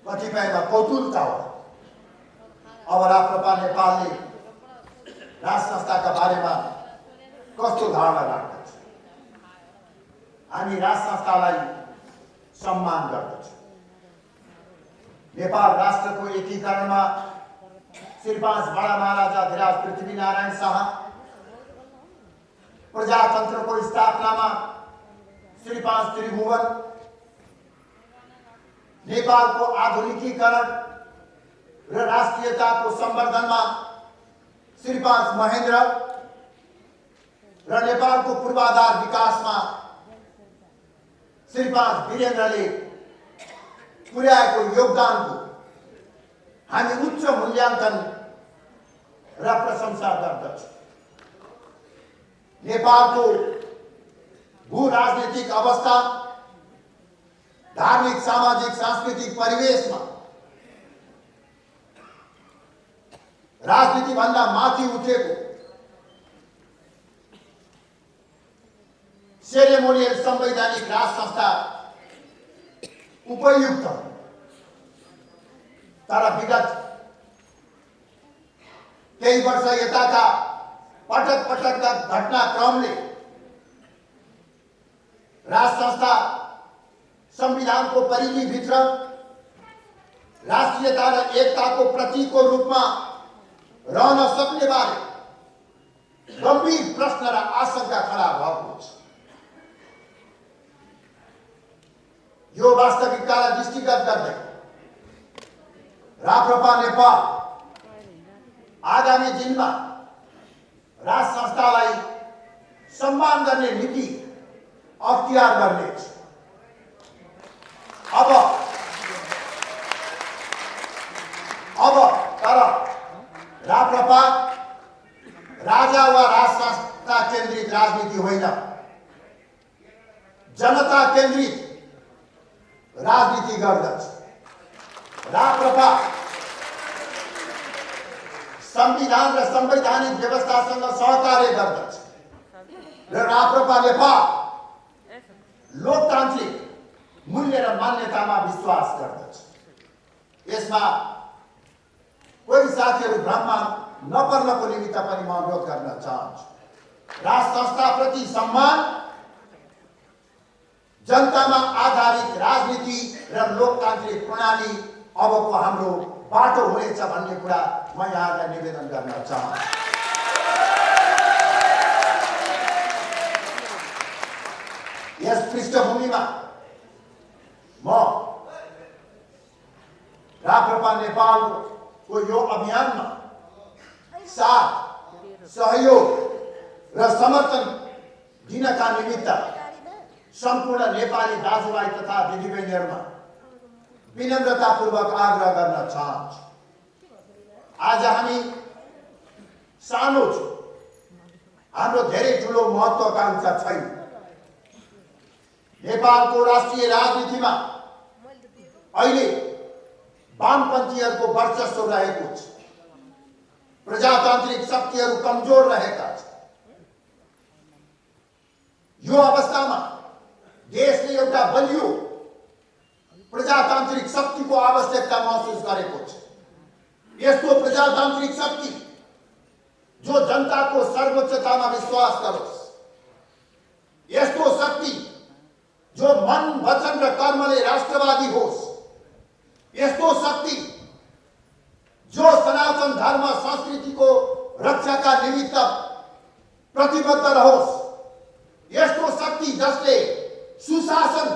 कतिपयमा कौतूहलता हो। अब राप्रपा नेपालले राज संस्थाका बारेमा कस्तो धारणा राख्दछ? हामी राज संस्थालाई सम्मान गर्दछौँ। नेपाल राष्ट्रको एकीकरणमा श्री 5 बडा महाराजा धिराज पृथ्वीनारायण शाह, प्रजातन्त्रको स्थापनामा श्री 5 त्रिभुवन, नेपालको आधुनिकीकरण र राष्ट्रियताको संवर्धनमा श्री 5 महेन्द्र र नेपालको पूर्वाधार विकासमा श्री 5 वीरेन्द्रले पुर्याएको योगदानको हामी उच्च मूल्याङ्कन र प्रशंसा गर्दछौँ। नेपालको भू राजनीतिक अवस्था, धार्मिक, सामाजिक, सांस्कृतिक परिवेशमा राजनीति भन्दा माथि उठेको सेरेमोनियल संवैधानिक राज संस्था उपयुक्त। तर विगत केही वर्ष यताका पटक पटकका घटनाक्रमले राज संस्था संविधानको परिधिभित्र राष्ट्रियता र एकताको प्रतीकको रूपमा रहन सक्ने बारे गम्भीर प्रश्न र आशंका खडा भएको छ। यो वास्तविकतालाई दृष्टिगत गर्दै राप्रपा नेपाल आगामी दिनमा राज संस्थालाई सम्मान गर्ने नीति अख्तियार गर्नेछ। अब तर राप्रपा राजा वा राज संस्था केन्द्रित राजनीति होइन, जनता केन्द्रित राजनीति गर्दछ। राप्रपा संविधान र संवैधानिक व्यवस्थासँग सहकार्य गर्दछ र राप्रपा नेपाल लोकतान्त्रिक मूल्य र मान्यतामा विश्वास गर्दछ। यसमा कोही साथीहरू भ्रममा नपर्नको निमित्त पनि म अनुरोध गर्न चाहन्छु। राज संस्थाप्रति सम्मान, जनतामा आधारित राजनीति र लोकतान्त्रिक प्रणाली अबको हाम्रो बाटो हुनेछ भन्ने कुरा म यहाँलाई निवेदन गर्न चाहन्छु। यस पृष्ठभूमिमा म राप्रपा नेपालको यो अभियानमा साथ, सहयोग र समर्थन दिनका निमित्त सम्पूर्ण नेपाली दाजुभाइ तथा दिदीबहिनीहरूमा विनम्रतापूर्वक आग्रह गर्न चाहन्छु। आज हामी सानो छौँ, हाम्रो धेरै ठुलो महत्त्वाकांक्षा छैन। नेपालको राष्ट्रिय राजनीतिमा अहिले वामपन्थीहरूको वर्चस्व रहेको छ। प्रजातान्त्रिक शक्तिहरू कमजोर रहेका छन्। यो अवस्थामा देशले एउटा बलियो प्रजातान्त्रिक यस्तो प्रजातान्त्रिक शक्ति जो जनताको सर्वोच्चतामा विश्वास गरोस्, यस्तो शक्ति जो मन, वचन र कर्मले राष्ट्रवादी होस्, यस्तो शक्ति जो सनातन धर्म संस्कृतिको रक्षाका निमित्त प्रतिबद्ध रहोस्, यस्तो शक्ति जसले सुशासन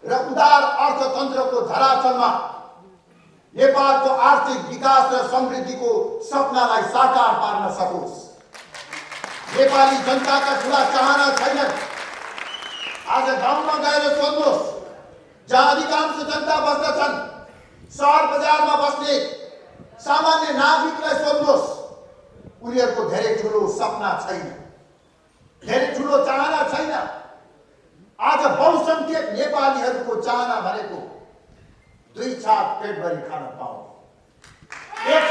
र उदार अर्थतन्त्रको धरातलमा नेपालको आर्थिक विकास र समृद्धिको सपनालाई साकार पार्न सकोस्। नेपाली जनताका ठूला चाहना छैनन्। आज गाउँमा गएर सोध्नुहोस्, जहाँ अधिकांश जनता बस्दछन्, सहर बजारमा बस्ने सामान्य नागरिकलाई सोध्नुहोस्, उनीहरूको धेरै ठुलो सपना छैन, धेरै ठुलो चाहना छैन। आज बहुसंख्यक नेपालीहरूको चाहना भनेको 2 छाक पेटभरि खान पाउने, एक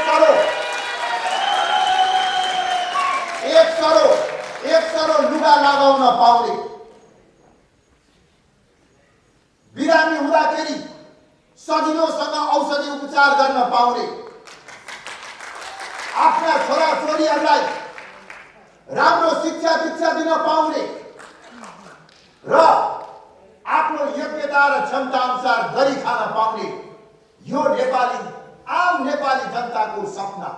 सरो लुगा लगाउन पाउने, बिरामी हुँदाखेरि सजिलोसँग औषधि उपचार गर्न पाउने, आफ्ना छोराछोरीहरूलाई राम्रो शिक्षा दीक्षा दिन पाउने र आफ्नो योग्यता र क्षमता अनुसार गरी खान पाउने, यो आम नेपाली जनताको सपना।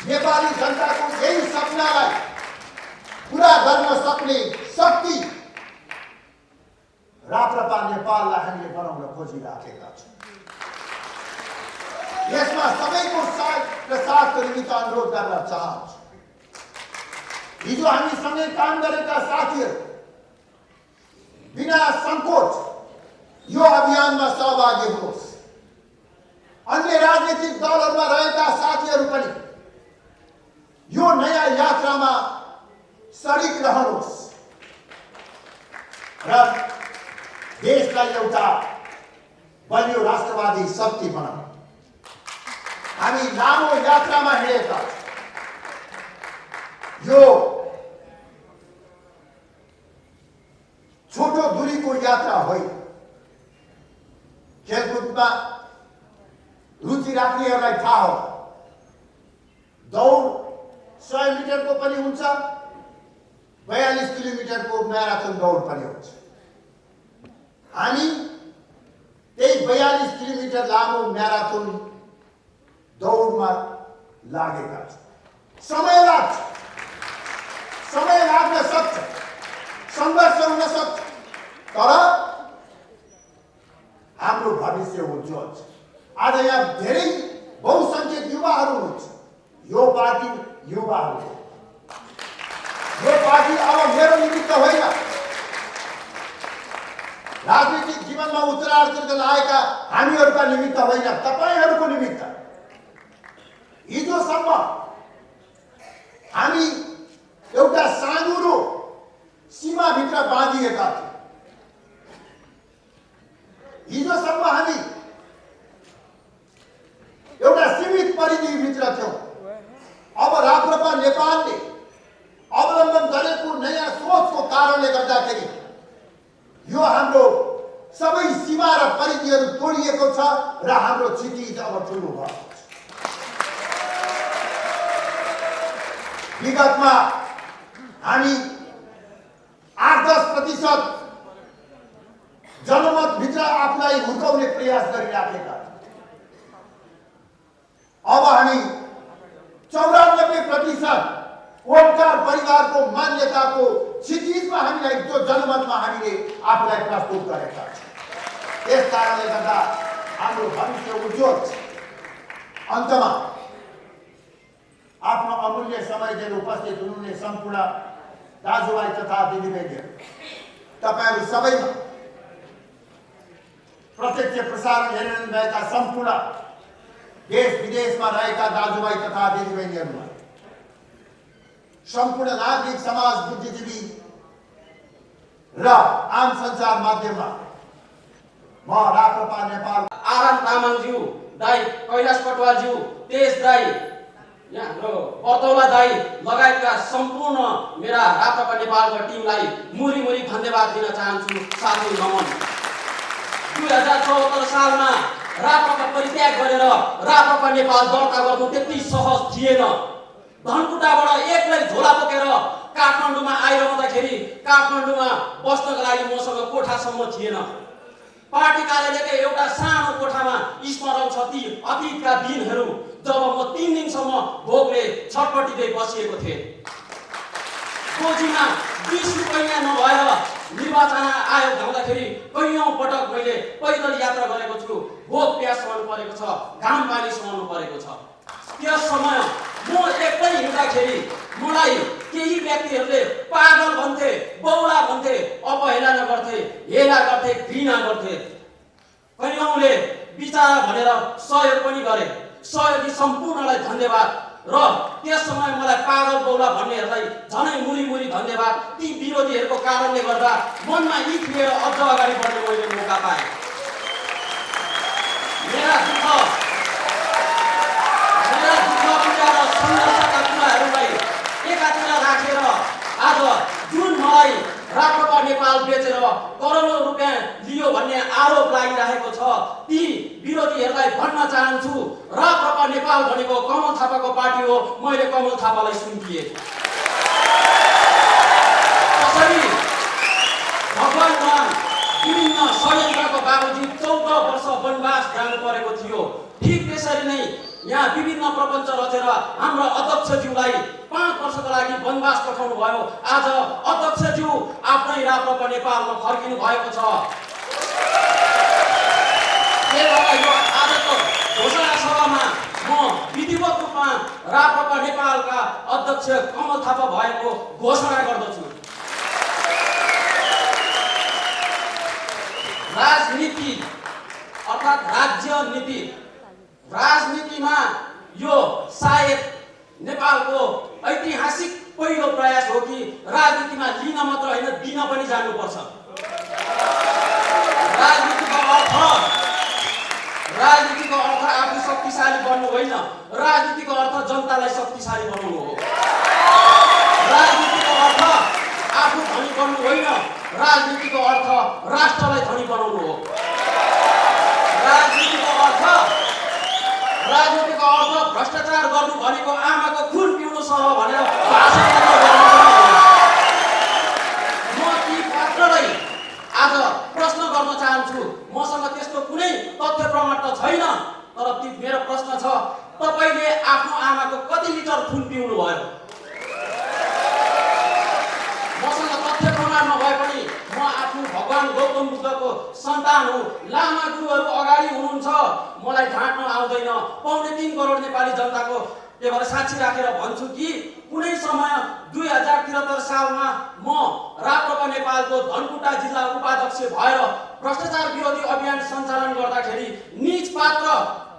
नेपाली जनताको यही सपनालाई पूरा गर्न सक्ने शक्ति राप्रपा नेपाललाई हामीले बनाउन खोजिराखेका छौँ। यसमा सबैको साथ र साथको निमित्त अनुरोध गर्न चाहन्छु। हिजो हामीसँगै काम गरेका साथीहरू बिना संकोच यो अभियानमा सहभागी हुनुहोस्। अन्य राजनीतिक दलहरूमा रहेका साथीहरू पनि यो नयाँ यात्रामा शरीक रहनुहोस् र देशलाई एउटा बलियो राष्ट्रवादी शक्ति बनाऊ। हामी लामो यात्रामा हिँडेका यो छोटो दूरीको यात्रा होइन। खेलकुदमा रुचि राख्नेहरूलाई थाहा हो, दौड 100 मिटरको पनि हुन्छ, 42 किलोमिटरको म्याराथन दौड पनि हुन्छ। हामी त्यही 42 किलोमिटर लामो म्याराथन दौडमा लागेका छौँ। समय लाग्न सक्छ, संघर्ष हुन सक्छ, तर हाम्रो भविष्य उज्जवल छ। आज यहाँ धेरै बहुसंख्यक युवाहरू हुनुहुन्छ। यो पार्टी युवाहरू हो। यो पार्टी अब मेरो निमित्त होइन, राजनीतिक जीवनमा उत्तरार्धका लागेका हामीहरूका निमित्त होइन, तपाईहरूको निमित्त। हिजोसम्म हामी एउटा साँघुरो सीमाभित्र बाँधिएका थियौँ। हिजोसम्म हामी एउटा सीमित परिधिभित्र थियौँ। अब राप्रपा नेपालले अवलम्बन गरेको नयाँ सोचको कारणले गर्दाखेरि यो हाम्रो सबै सीमा र परिधिहरू तोडिएको छ र हाम्रो क्षितिज अब ठुलो भएको छ। विगतमा हामी 8-10% जनमतभित्र आफूलाई हुर्काउने प्रयास गरिराखेका छौँ। अब हामी 94% ओमकार परिवारको मान्यताको क्षितिजमा हामीलाई त्यो जनमतमा हामीले आफूलाई प्रस्तुत गरेका छौँ। यस कारणले गर्दा हाम्रो भविष्य उज्जवल छ। अन्तमा आफ्नो अमूल्य समय दिएर उपस्थित हुनुहुने सम्पूर्ण दाजुभाइ तथा दिदीबहिनीहरू, तपाईहरू सबैमा प्रत्यक्ष प्रसारण हेरिरहनु भएका सम्पूर्ण देश विदेशमा रहेका दाजुभाइ तथा दिदीबहिनीहरूमा, सम्पूर्ण नागरिक समाज, बुद्धिजीवी र आम सञ्चार माध्यममा म राप्रपा नेपाल आराम तामाङज्यू दाई, कैलाश पटवालज्यू, तेज दाई, यहाँ हाम्रो बर्तौला दाई लगायतका सम्पूर्ण मेरा राप्रपा नेपालका टिमलाई मुरी धन्यवाद दिन चाहन्छु। साथै नमन। 2074 सालमा राप्रपा परित्याग गरेर राप्रपा नेपाल दर्ता गर्नु त्यति सहज थिएन। धनकुटाबाट एक्लै झोला बोकेर काठमाडौँमा आइरहँदाखेरि काठमाडौँमा बस्नको लागि मसँग कोठासम्म थिएन। पार्टी कार्यालयकै एउटा सानो कोठामा स्मरण छ ती अतीतका दिनहरू जब म 3 दिनसम्म भोकले छटपटिँदै बसिएको थिएँ। गोजीमा 20 रुपैयाँ नभएर निर्वाचन आयोग जाँदाखेरि कैयौँ पटक मैले पैदल यात्रा गरेको छु। भोक प्यास सहनु परेको छ, घाम पानी सहनु परेको छ। त्यस समय म एक्लै हिँड्दाखेरि मलाई केही व्यक्तिहरूले पागल भन्थे, बौला भन्थे, अपहेलना गर्थे, हेला गर्थे, घृणा गर्थे। कैयौँले विचार भनेर सहयोग पनि गरे। सहयोगी सम्पूर्णलाई धन्यवाद। र त्यस समय मलाई पागल बौला भन्नेहरूलाई झनै मुरी धन्यवाद। ती विरोधीहरूको कारणले गर्दा मनमा यी लिएर अझ अगाडि बढ्ने मैले मौका पाएँ। मेरा दुःख पीडा र सङ्घर्षका कुराहरूलाई एकातिर राखेर आज जुन मलाई राप्रपा नेपाल बेचेर करोडौँ रुपियाँ लियो भन्ने आरोप लागिरहेको छ, ती विरोधीहरूलाई भन्न चाहन्छु राप्रपा नेपाल भनेको कमल थापाको पार्टी हो। मैले कमल थापालाई सुम्पिएँ। कसरी भगवान विभिन्न षड्यन्त्रको बावजुद 14 वर्ष वनवास जानु परेको थियो, ठिक त्यसरी नै यहाँ विभिन्न प्रपञ्च रचेर हाम्रो अध्यक्षज्यूलाई 5 वर्षको लागि वनवास पठाउनु भयो। आज अध्यक्षज्यू आफ्नै राप्रपा नेपालमा फर्किनु भएको छ। आजको घोषणा सभामा म विधिवत रूपमा राप्रपा नेपालका अध्यक्ष कमल थापा भएको घोषणा गर्दछु। राजनीति अर्थात् राज्य नीति, राजनीतिमा यो सायद नेपालको ऐतिहासिक पहिलो प्रयास हो कि राजनीतिमा लिन मात्र होइन दिन पनि जानुपर्छ। राजनीतिको अर्थ आफू शक्तिशाली बन्नु होइन, राजनीतिको अर्थ जनतालाई शक्तिशाली बनाउनु हो। राजनीतिको अर्थ आफू धनी बन्नु होइन, राजनीतिको अर्थ राष्ट्रलाई धनी बनाउनु हो। राजनीतिको अर्थ भ्रष्टाचार गर्नु भनेको आमाको खुन पिउनु सह भनेर भाषण गर्नु। म ती पात्रलाई आज प्रश्न गर्न चाहन्छु। मसँग त्यस्तो कुनै तथ्य प्रमाण त छैन, तर ती मेरो प्रश्न छ, तपाईले आफ्नो आमाको कति लिटर खुन पिउनु भयो? मसँग तथ्य प्रमाण नभए पनि म आफ्नो भगवान गौतम बुद्धको सन्तान हुँ। लामा गुरुहरू अगाडि हुनुहुन्छ, मलाई ढाँट्न आउँदैन। 3.25 करोड नेपाली जनताको टेबल साक्षी राखेर भन्छु कि कुनै समय 2073 सालमा म राप्रपा नेपालको धनकुटा जिल्ला उपाध्यक्ष भएर भ्रष्टाचार विरोधी अभियान सञ्चालन गर्दाखेरि निज पात्र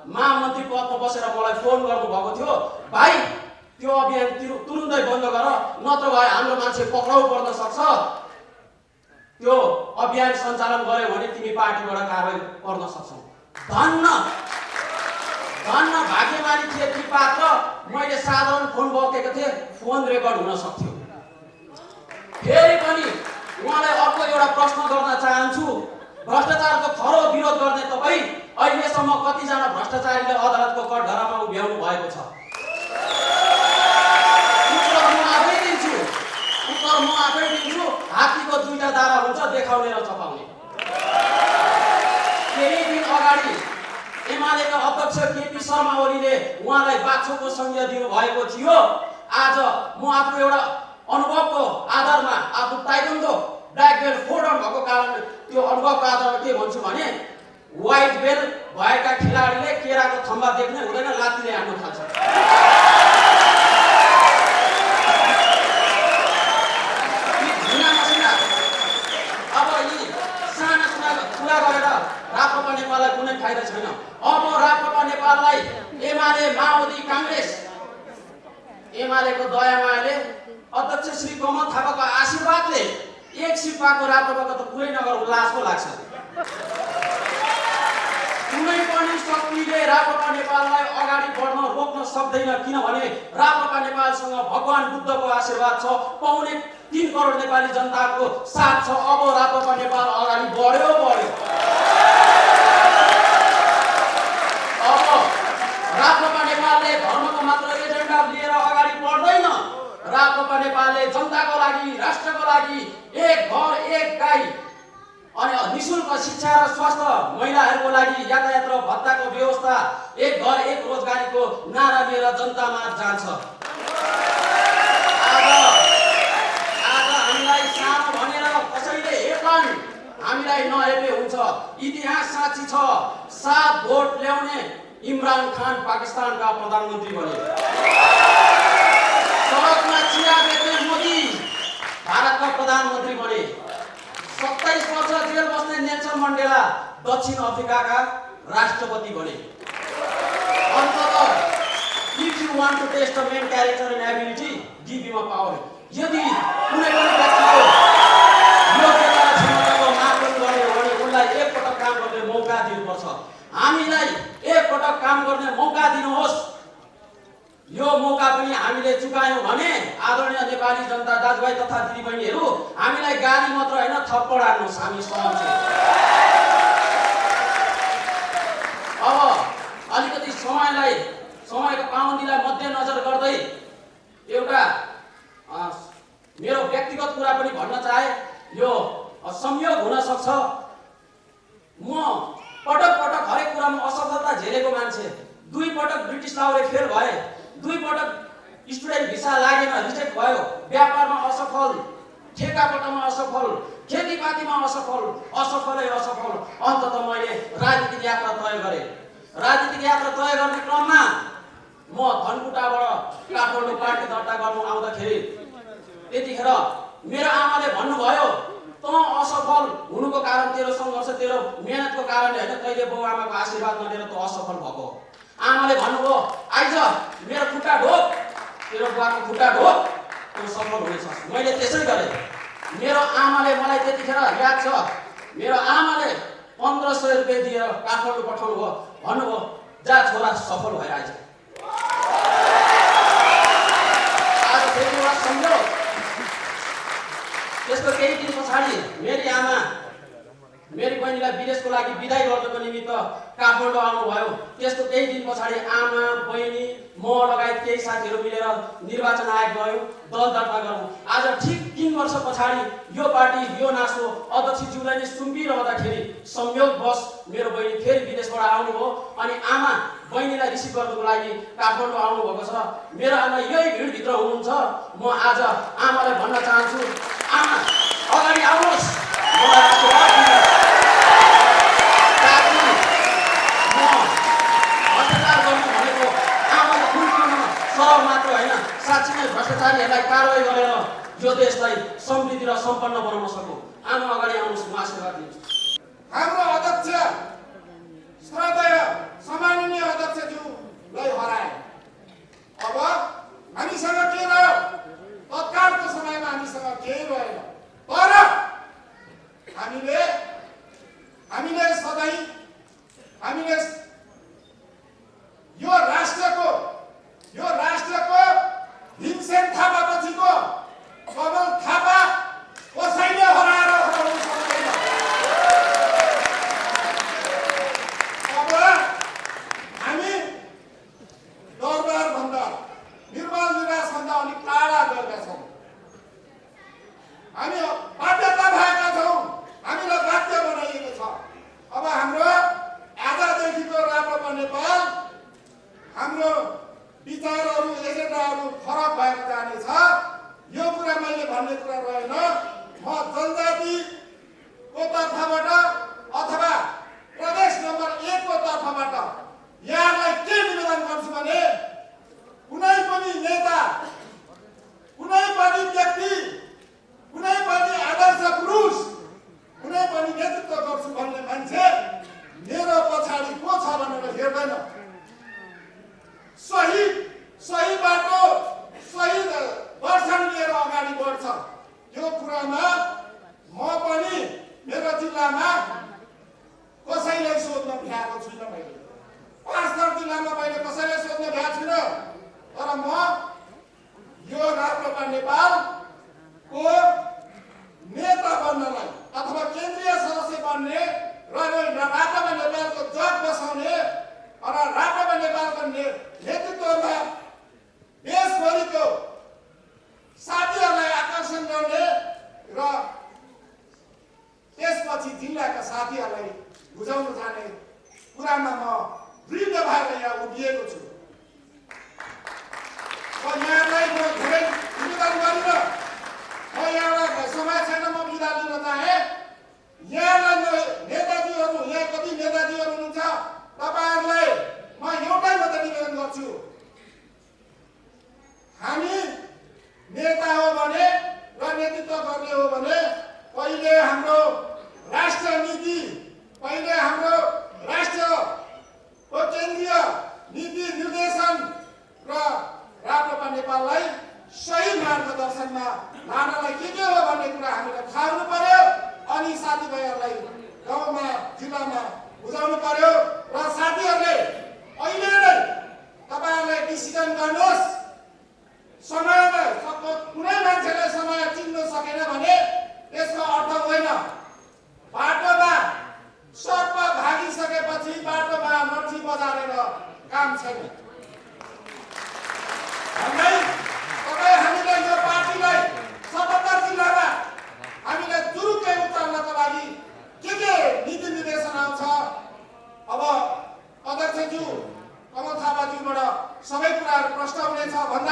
महामन्त्री पदमा बसेर मलाई फोन गर्नुभएको थियो, भाइ त्यो अभियान तुरुन्तै बन्द गर, नत्र भए हाम्रो मान्छे पक्राउ पर्न सक्छ। त्यो अभियान सञ्चालन गर्यो भने तिमी पार्टीबाट कारबाही पर्न सक्छौ। धन्न भाग्यमानी थिए ती पात्र। मैले साधारण फोन बोकेको थिएँ, फोन रेकर्ड हुन सक्थ्यो। फेरि पनि उहाँलाई अर्को एउटा प्रश्न गर्न चाहन्छु। भ्रष्टाचारको खरो विरोध गर्ने तपाईँ अहिलेसम्म कतिजना भ्रष्टाचारीले अदालतको कठघरामा उभ्याउनु भएको छ? उत्तर म आफै दिन्छु। हात्तीको 2टा दारा हुन्छ, देखाउने र चपाउने। केही दिन अगाडि एमालेका अध्यक्ष केपी शर्मा ओलीले उहाँलाई बाछोको संज्ञा दिनुभएको थियो। आज म आफू एउटा अनुभवको आधारमा आफू ताइक्वान्डो ब्ल्याक बेल्ट फोर्डन भएको कारण त्यो अनुभवको आधारमा के भन्छु भने व्हाइट बेल्ट भएका खेलाडीले केराको थम्बा देख्ने हुँदैन, लात्तीले हान्नु थाल्छ। अब यी साना कुरा गरेर राप्रपा नेपाललाई कुनै फाइदा छैन। अब राप्रपा नेपाललाई एमाले, माओवादी, काङ्ग्रेस, एमालेको दयामायाले अध्यक्ष श्री कमल थापाको आशीर्वादले 1 सिट पाएको राप्रपाको त कुनै नगर उल्लासको लाग्छ। कुनै पनि शक्तिले राप्रपा नेपाललाई अगाडि बढ्न रोक्न सक्दैन, किनभने राप्रपा नेपालसँग भगवान बुद्धको आशीर्वाद छ, 3.25 करोड नेपाली जनताको साथ छ। अब राप्रपा नेपाल अगाडि बढ्यो। राष्ट्रको लागि एक घर एक गाई अनि निःशुल्क शिक्षा र स्वास्थ्य, महिलाहरूको लागि यातायात र भत्ताको व्यवस्था, एक घर एक रोजगारीको नारा लिएर जनतामा जान्छ। आज हामीलाई सानो भनेर कसैले हेर्लान्, हामीलाई नहेर्ने हुन्छ। इतिहास साक्षी छ, 7 भोट ल्याउने इमरान खान पाकिस्तानका प्रधानमन्त्री बने। सडकमा चिया बेच्ने मोदी भारतका प्रधानमन्त्री बने। 27 वर्ष जेल बस्ने नेल्सन मण्डेला दक्षिण अफ्रिकाका राष्ट्रपति बने। अन्ततः if you want to test a man character and ability, give him a power. यदि कुनै पनि व्यक्तिको योग्यता र क्षमताको मापन गर्यो भने उनलाई एकपटक काम गर्ने मौका दिनुपर्छ। हामीलाई एकपटक काम गर्ने मौका दिनुहोस्। यो मौका पनि हामीले चुकायौं भने आदरणीय नेपाली जनता दाजुभाइ तथा दिदीबहिनीहरू, हामीलाई गाली मात्र हैन थप्पड हान्नुहोस्, हामी सहन्छौँ। अब अलिकति समयको पाबन्दीलाई मध्यनजर गर्दै एउटा मेरो व्यक्तिगत कुरा पनि भन्न चाहे। यो संयोग हुन सक्छ, म पटक पटक हरेक कुरामा असफलता झेलेको मान्छे। 2 पटक ब्रिटिस लाउले फेल भए, 2 पटक स्टुडेन्ट भिसा लागेन, रिजेक्ट भयो, व्यापारमा असफल, ठेकापट्टामा असफल, खेतीपातीमा असफलै असफल। अन्ततः मैले राजनीतिक यात्रा तय गरेँ। राजनीतिक यात्रा तय गर्ने क्रममा म धनकुटाबाट काठमाडौँ पार्टी दर्ता गर्नु आउँदाखेरि त्यतिखेर मेरो आमाले भन्नुभयो, त असफल हुनुको कारण तेरो सङ्घर्ष, तेरो मेहनतको कारणले हैन, तैले बाउ आमाको आशीर्वाद नलिएर त असफल भएको। आमाले भन्नुभयो, आइज मेरो खुट्टा ढोक, तेरो बुवाको खुट्टा ढोक, तँ सफल हुनेछस्। मैले त्यसै गरेँ। मेरो आमाले मलाई त्यतिखेर याद छ, मेरो आमाले 1500 रुपियाँ दिएर काठमाडौँ पठाउनु भयो, भन्नुभयो जा छोरा सफल भएर आइज। आज फेरि एउटा सम्झौ। त्यसको केही दिन पछाडि मेरी आमा मेरी बहिनीलाई विदेशको लागि बिदाई गर्नको निमित्त काठमाडौँ आउनुभयो। त्यसको केही दिन पछाडि आमा, बहिनी, म लगायत केही साथीहरू मिलेर निर्वाचन आयोग गयौँ दल दर्ता गर्नु। आज ठिक 3 वर्ष पछाडि यो पार्टी, यो नासो अध्यक्षज्यूलाई नै सुम्पिरहँदाखेरि संयोगवश मेरो बहिनी फेरि विदेशबाट आउनुभयो अनि आमा बहिनीलाई रिसिभ गर्नको लागि काठमाडौँ आउनुभएको छ। मेरो आमा यही भिडभित्र हुनुहुन्छ। म आज आमालाई भन्न चाहन्छु, आमा अगाडि आउनुहोस्, मलाई आशीर्वाद दिनुहोस्। सरल मात्र होइन, साँच्चै नै भ्रष्टाचारीहरूलाई कारवाही गरेर यो देशलाई समृद्धि र सम्पन्न बनाउन सकौँ। आमा अगाडि आउनुहोस्, म आशीर्वाद दिन्छु। हाम्रो अध्यक्ष श्रद्धेय सम्माननीय अध्यक्षज्यूलाई हराए। अब हामीसँग के रह्यो? तत्कालको समयमा हामीसँग केही रहेन। तर हामीले सधैँ यो राष्ट्रको भीमसेन थापापछिको कमल थापा कसैले हराएर हराउन सक्दैन। अब हामी दरबारभन्दा, निर्मल निवासभन्दा अलिक टाढा गएका छौँ। हामी बाध्यता भएका छौँ, हामीलाई बाध्य बनाइएको छ। अब हाम्रो आजदेखिको राप्रपा नेपाल, हाम्रो विचारहरू, एजेन्डाहरू फरक भएर जानेछ। यो कुरा मैले भन्ने कुरा रहेन। म जनजातिको तर्फबाट अथवा प्रदेश नम्बर 1 को तर्फबाट यहाँलाई के निवेदन गर्छु भने, कुनै पनि नेता, कुनै पनि व्यक्ति, कुनै पनि आदर्श पुरुष, कुनै पनि नेतृत्व गर्छु भन्ने मान्छे मेरो पछाडि को छ भनेर हेर्दैन। सही बाटो, सही दर्शन लिएर अगाडि बढ्छ। यो कुरामा म पनि मेरो जिल्लामा कसैलाई सोध्न भ्याएको छुइनँ। मैले 5 जिल्लामा मैले कसैलाई सोध्न भ्याएको छुइनँ। तर म यो राप्रपा नेपालको नेता बन्नलाई अथवा केन्द्रीय सदस्य बन्ने र राप्रपा नेपालको जग बसाउने र राप्रपा नेपालको नेतृत्वमा देशभरिको साथीहरूलाई आकर्षण गर्ने र त्यसपछि जिल्लाका साथीहरूलाई बुझाउन जाने कुरामा म वृद्ध भएर यहाँ उभिएको छु। यहाँलाई म धेरै निवेदन गरेर म यहाँलाई समय छैन, म बिदा लिन चाहे। यहाँलाई म नेताजीहरू, यहाँ कति नेताजीहरू हुनुहुन्छ, तपाईँहरूलाई म एउटै मात्रै निवेदन गर्छु, हामी नेता हो भने र नेतृत्व गर्ने हो भने पहिले हाम्रो राष्ट्र नीति, पहिले हाम्रो राष्ट्रको केन्द्रीय नीति निर्देशन र राप्रपा नेपाललाई सही मार्गदर्शनमा लानलाई के हो भन्ने कुरा हामीले थाहा हुनु पर्यो। अनि साथीभाइहरूलाई गाउँमा जिल्लामा बुझाउनु पर्यो र साथीहरूले अहिले नै तपाईँहरूले डिसिजन गर्नुहोस्। समयमा कुनै मान्छेले समय चिन्न सकेन भने त्यसको अर्थ होइन बाटोमा सर्प भागिसकेपछि बाटोमा लट्ठी बजारेर काम छैन। तपाईँ हामीले यो पार्टीलाई 77 जिल्लामा हामीले जुरुक्कै उचाल्नको लागि के नीति निर्देशन आउँछ, अब अध्यक्षज्यू कमल थापाज्यूबाट सबै कुराहरू प्रश्न हुनेछ भन्दा